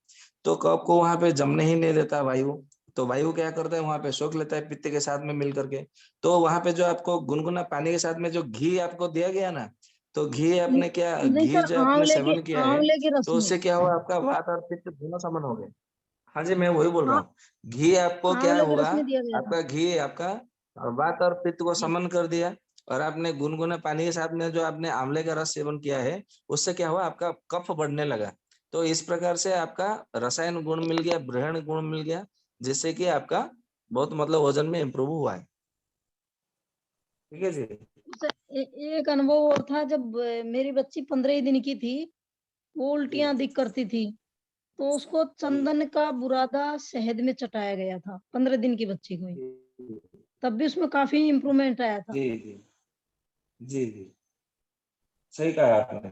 तो कफ को वहां पे जमने ही नहीं देता वायु। तो वायु क्या करता है, वहां पे सोख लेता है पित्त के साथ में मिल करके। तो वहां पे जो आपको गुनगुना पानी के साथ में जो घी आपको दिया गया ना, तो घी आपने क्या, नहीं घी सर, जो आपने सेवन किया है, आंवले के रस तो में। उससे क्या हुआ, आपका वात और पित्त दोनों समन हो गए। हाँ जी, मैं वही बोल रहा हाँ, हूँ। घी आपको क्या आंवले के हुआ, रस में दिया गया था। आपका घी आपका वात और पित्त को जी समन कर दिया। और आपने गुनगुने पानी के साथ में जो आपने आंवले का रस सेवन किया है, उससे क्या हुआ, आपका कफ बढ़ने लगा। तो इस प्रकार से आपका रसायन गुण मिल गया, ब्रहण गुण मिल गया, जिससे कि आपका बहुत मतलब वजन में इम्प्रूव हुआ है। ठीक है जी। सर, एक अनुभव और था, जब मेरी बच्ची 15 दिन की थी, वो जी उल्टियां दिख करती थी, तो उसको जी चंदन का बुरादा शहद में चटाया गया था, 15 दिन की बच्ची को ही। जी तब भी उसमें काफी इम्प्रूवमेंट आया था। जी जी जी जी, सही कहा आपने।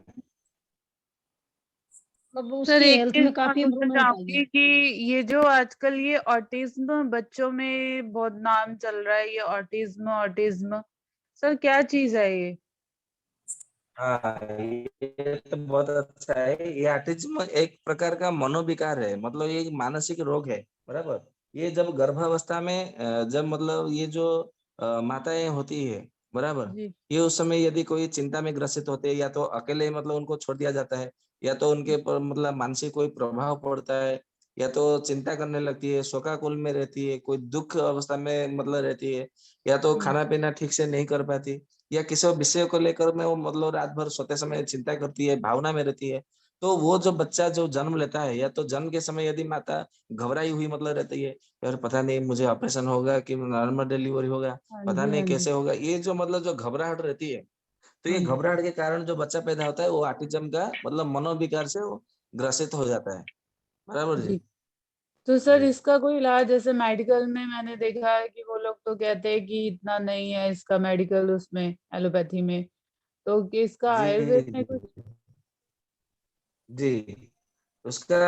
मतलब सर उसकी एक हेल्थ चीज में मैं काफी पूछना इम्प्रूवमेंट आई है। चाहूंगी कि ये जो आजकल ये ऑटिज्म बच्चों में बहुत नाम चल रहा है, ये ऑटिज्म ऑटिज्म, सर क्या चीज है ये? हाँ, ये तो बहुत अच्छा है। ये ऑटिज्म एक प्रकार का मनोविकार है, मतलब ये एक मानसिक रोग है, बराबर। ये जब गर्भावस्था में जब मतलब ये जो माताएं होती है, बराबर, जी ये उस समय यदि कोई चिंता में ग्रसित होते हैं, या तो अकेले मतलब उनको छोड़ दिया जाता है, या तो उनके पर मतलब मानसिक कोई प्रभाव पड़ता है, या तो चिंता करने लगती है, शोकाकुल में रहती है, कोई दुख अवस्था में मतलब रहती है, या तो जी खाना पीना ठीक से नहीं कर पाती, या किसी विषय को लेकर में वो मतलब रात भर सोते समय चिंता करती है, भावना में रहती है। तो वो जो बच्चा जो जन्म लेता है, या तो जन्म के समय यदि माता घबराई हुई मतलब रहती है, यार पता नहीं मुझे ऑपरेशन होगा कि नॉर्मल डिलीवरी होगा, हाँ पता जी नहीं हाँ जी कैसे होगा, ये जो मतलब जो घबराहट रहती है, तो ये हाँ जी। घबराहट के कारण जो बच्चा पैदा होता है वो ऑटिज्म का मतलब मनोविकार से वो ग्रसित हो जाता है, बराबर जी। जी तो सर जी। इसका कोई इलाज, जैसे मेडिकल में मैंने देखा है कि वो लोग तो कहते हैं कि इतना नहीं है इसका मेडिकल उसमें, एलोपैथी में, तो कि इसका जी आयुर्वेद में कुछ। जी उसका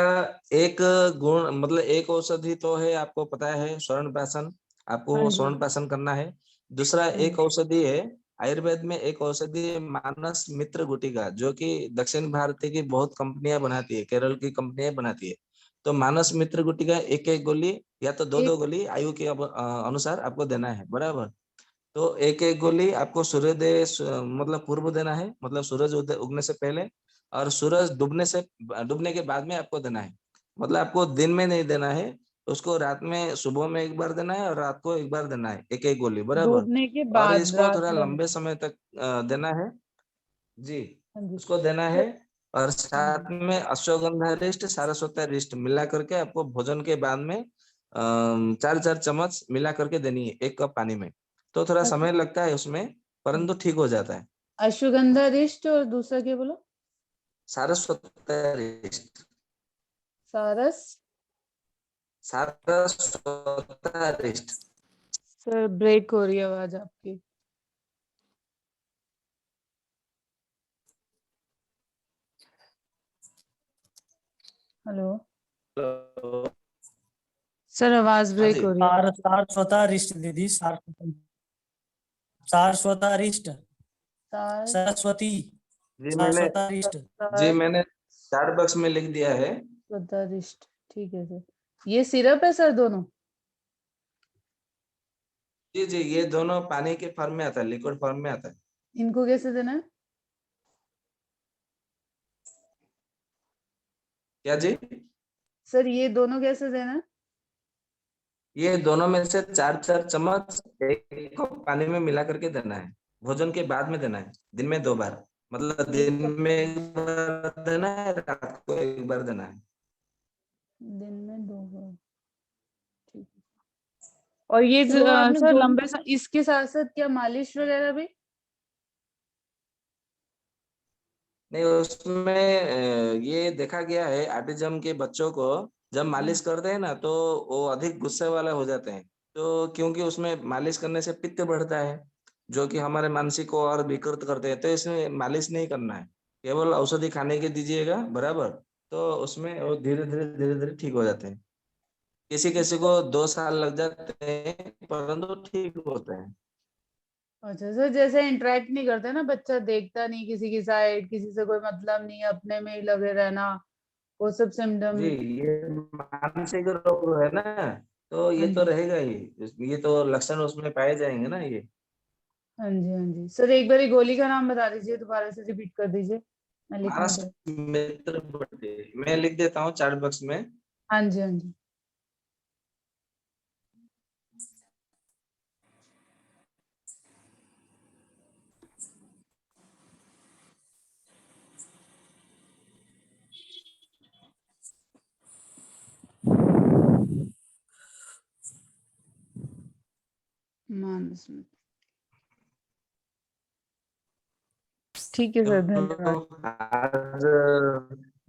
एक गुण मतलब एक औषधि तो है, आपको पता है स्वर्ण प्राशन, हाँ आपको जी। स्वर्ण प्राशन करना है। दूसरा हाँ एक जी। औषधि है, आयुर्वेद में एक औषधि है मानस मित्र गुटिका, जो कि दक्षिण भारत की बहुत कंपनियां बनाती है, केरल की कंपनियां बनाती है। तो मानस मित्र गुटिका एक एक गोली या तो दो दो गोली आयु के अनुसार आपको देना है, बराबर। तो एक एक गोली आपको सूर्योदय मतलब पूर्व देना है, मतलब सूरज उगने से पहले, और सूरज डूबने के बाद में आपको देना है। मतलब आपको दिन में नहीं देना है, उसको रात में, सुबह में एक बार देना है और रात को एक बार देना है, एक एक गोली, बराबर। डूबने के और बाद इसको रात थोड़ा में लंबे देना। समय तक देना है। जी, हाँ जी उसको देना सर। है। और हाँ साथ जी। में अश्वगंधा रिष्ट, सारस्वता रिष्ट मिला करके आपको भोजन के बाद में 4-4 चम्मच मिला करके देनी है एक कप पानी में। तो थोड़ा अश्व समय लगता है उसमें, परंतु ठीक हो जाता है। अश्वगंधा रिष्ट और दूसरा क्या बोला? सारस्वता रिष्ट, सारस। सारस्वता रिष्ट। सर ब्रेक हो रही है आवाज आपकी। हेलो तो सर, आवाज हाँ ब्रेक जी। हो रही है आपकी। सारस्वता रिष्ट दीदी, सारस्वता रिष्ट, सार सरस्वती, जी मैंने सारस्वता रिष्ट। जी मैंने चार्ट बॉक्स में लिख दिया है। सारस्वतारिष्ट, ठीक है सर। ये सिरप है सर दोनों? जी जी, ये दोनों पानी के फॉर्म में आता है, लिक्विड फॉर्म में आता है। इनको कैसे देना है? क्या जी? सर ये दोनों कैसे देना है? ये दोनों में से 4-4 चम्मच एक कप पानी में मिला करके देना है, भोजन के बाद में देना है, दिन में 2 बार। मतलब एक दिन कप में एक बार देना है, रात को एक बार देना है। दिन में 2 बार, ठीक है। और ये तो आपने सर गोली लंबे इसके साथ साथ क्या मालिश वगैरह भी? नहीं, उसमें ये देखा गया है ऑटिज्म के बच्चों को जब हाँ। मालिश करते हैं ना, तो वो अधिक गुस्से वाला हो जाते हैं। तो क्योंकि उसमें मालिश करने से पित्त बढ़ता है, जो कि हमारे मानसिक को और विकृत करते हैं, तो इसमें मालिश नहीं करना है, केवल औषधि खाने के दीजिएगा, बराबर। तो उसमें वो धीरे धीरे ठीक हो जाते हैं। किसी किसी को 2 साल लग जाते हैं, परंतु ठीक होते हैं। अच्छा सर, जैसे इंटरेक्ट नहीं करते ना, बच्चा देखता नहीं किसी की साइड, किसी से कोई मतलब नहीं, अपने में ही लगे रहना, वो सब सिम्टम। जी, ये मानसिक रोग है ना, तो हाँ ये तो जी। रहेगा ही। ये तो लक्षण उसमें पाए जाएंगे ना ये। हाँ जी। हाँ जी सर, एक बार गोली का नाम बता दीजिए, दोबारा से रिपीट कर दीजिए, मैं लिखने मानस दे। मित्र बटे, मैं लिख देता हूँ चार्ट बॉक्स में। हाँ जी। हाँ जी। मानस में। ठीक है सर, चलो धन्यवाद। आज,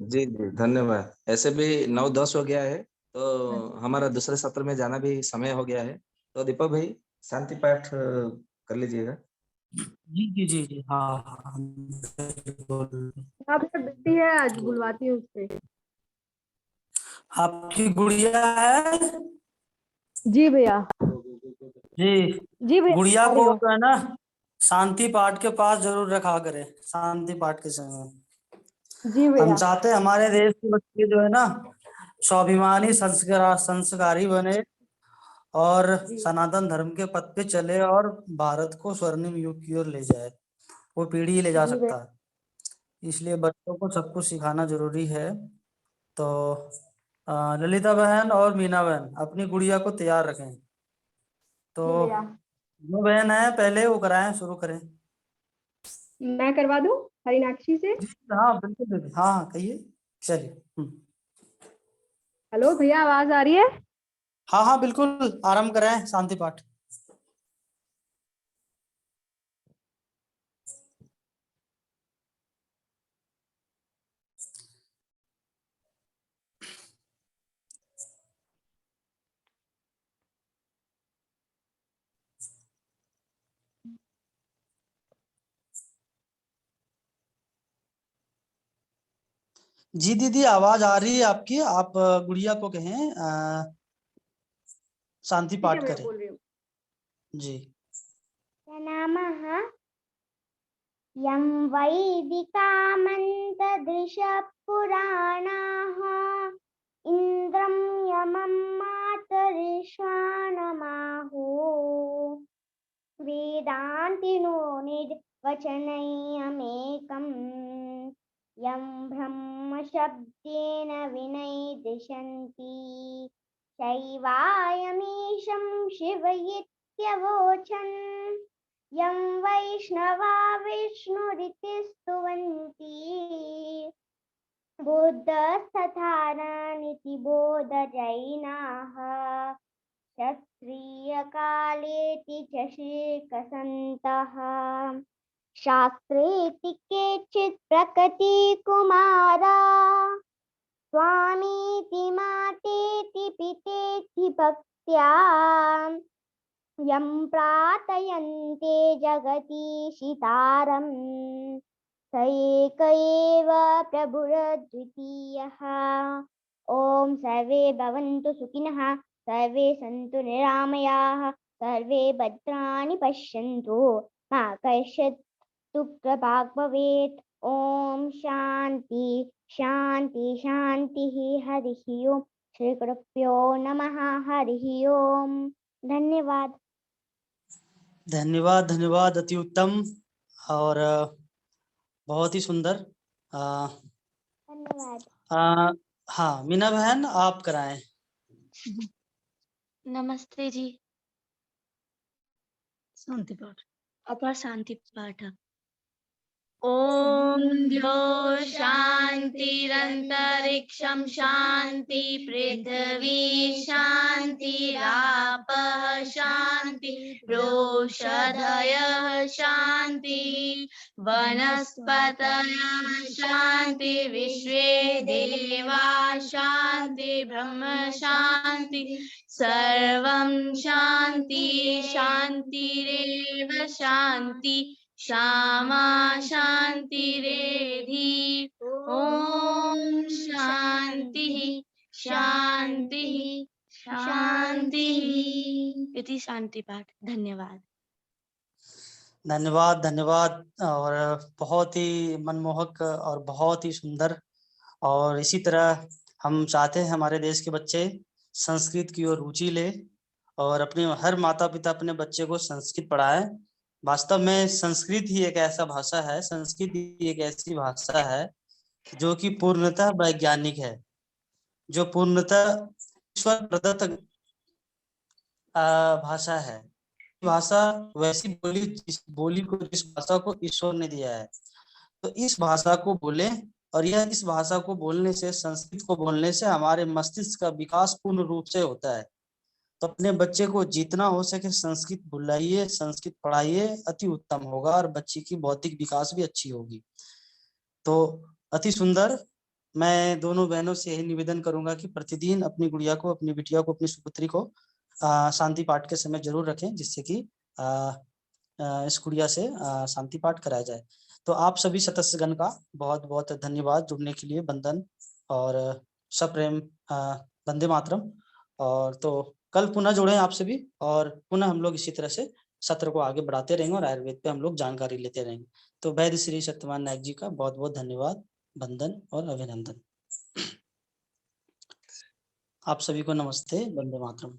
जी जी धन्यवाद। ऐसे भी 9-10 हो गया है, तो अच्छा। हमारा दूसरे सत्र में जाना भी समय हो गया है। तो दीपक भाई, शांति पाठ कर लीजिएगा। जी जी जी जी, हाँ हाँ बिल्कुल। आप बेटी है, आज बुलवाती हूँ उससे। आपकी गुड़िया है? जी भैया। जी, जी भैया गुड़िया आ रही को हूँ। जो है ना शांति पाठ के पास जरूर रखा करें, शांति पाठ के समय। जी हम भैया। चाहते हैं हमारे देश के बच्चे जो है ना स्वाभिमानी संस्कारी बने और जी सनातन धर्म के पथ पे चले और भारत को स्वर्णिम युग की ओर ले जाए, वो पीढ़ी ले जा जी भैया। सकता है। इसलिए बच्चों को सब कुछ सिखाना जरूरी है। तो ललिता बहन और मीना बहन अपनी गुड़िया को तैयार रखें। तो जी भैया। जो बहन है पहले वो कराएं, शुरू करें। मैं करवा दूँ हरिनाक्षी से। जी हाँ बिल्कुल बिल्कुल, हाँ हाँ कहिए, चलिए। हेलो भैया, आवाज आ रही है? हाँ हाँ बिल्कुल, आरंभ कराएं शांति पाठ। जी दीदी, आवाज आ रही है आपकी। आप गुड़िया को कहें शांति पाठ करें। बोल रही हूँ। जी। नमः यं वैदिकामन्तदृशः पुराणाः इन्द्रं यमं मातरिश्वानमाहो वेदान्तिनो निर्वचनयमेकम् यं ब्रह्मशब्देन विनैदिशन्ति शैवायमीशं शिवयित्यवोचन् यं वैष्णवा विष्णुरिति स्तुवन्ति बुद्धस्तथानानिति बोधजैनाः क्षत्रियकालेति च शिकसन्तः शास्त्रेति केचित् प्रकृतिकुमारा स्वामीति मातेति पितेति भक्त्या यं प्रार्थयन्ते जगतीशितारम् स एक एव प्रभुरद्वितीयः। ॐ सर्वे भवन्तु सुखिनः, सर्वे सन्तु निरामयाः, सर्वे भद्राणि पश्यन्तु, मा कश्चित् दुःखभाग् भवेत्। ॐ शान्ति शान्ति शान्तिः। हरिः ओम्। श्री गुरुभ्यो नमः। हरिः ओम्। धन्यवाद। धन्यवाद, धन्यवाद, अति उत्तम और बहुत ही सुंदर। धन्यवाद। हाँ, मीना बहन आप कराएं। नमस्ते जी। शांति पाठ। अपर शांति पाठ। ओम द्यो शांतिरंतरिक्षं शांति पृथ्वी शांतिरापः शांति रोषधयः शांति वनस्पतयः शांति विश्वे देवा शांति ब्रह्म शांति सर्वं शांति शांतिरेव शांति श्यामा शांतिरेधि। ओम शांति शांति शांति। इति शांति पाठ। धन्यवाद। धन्यवाद, धन्यवाद और बहुत ही मनमोहक और बहुत ही सुंदर। और इसी तरह हम चाहते हैं हमारे देश के बच्चे संस्कृत की ओर रुचि ले और अपने हर माता पिता अपने बच्चे को संस्कृत पढ़ाएं। वास्तव में संस्कृत ही एक ऐसा भाषा है, संस्कृत ही एक ऐसी भाषा है जो कि पूर्णतः वैज्ञानिक है, जो पूर्णतः ईश्वर प्रदत्त भाषा है। भाषा वैसी बोली जिस बोली को, जिस भाषा को ईश्वर ने दिया है, तो इस भाषा को बोले। और यह इस भाषा को बोलने से, संस्कृत को बोलने से हमारे मस्तिष्क का विकास पूर्ण रूप से होता है। तो अपने बच्चे को जितना हो सके संस्कृत बुलाइए, संस्कृत पढ़ाइए, अति उत्तम होगा और बच्चे की बौद्धिक विकास भी अच्छी होगी। तो अति सुंदर। मैं दोनों बहनों से यही निवेदन करूंगा कि प्रतिदिन अपनी गुड़िया को, अपनी बिटिया को, अपनी सुपुत्री को शांति पाठ के समय जरूर रखें, जिससे कि इस गुड़िया से शांति पाठ कराया जाए। तो आप सभी सदस्यगण का बहुत बहुत धन्यवाद जुड़ने के लिए। वंदन और सप्रेम वंदे मातरम। और तो कल पुनः जुड़े आपसे भी और पुनः हम लोग इसी तरह से सत्र को आगे बढ़ाते रहेंगे और आयुर्वेद पे हम लोग जानकारी लेते रहेंगे। तो वैद्य श्री सत्यवान नायक जी का बहुत बहुत धन्यवाद, वंदन और अभिनंदन। आप सभी को नमस्ते, वंदे मातरम।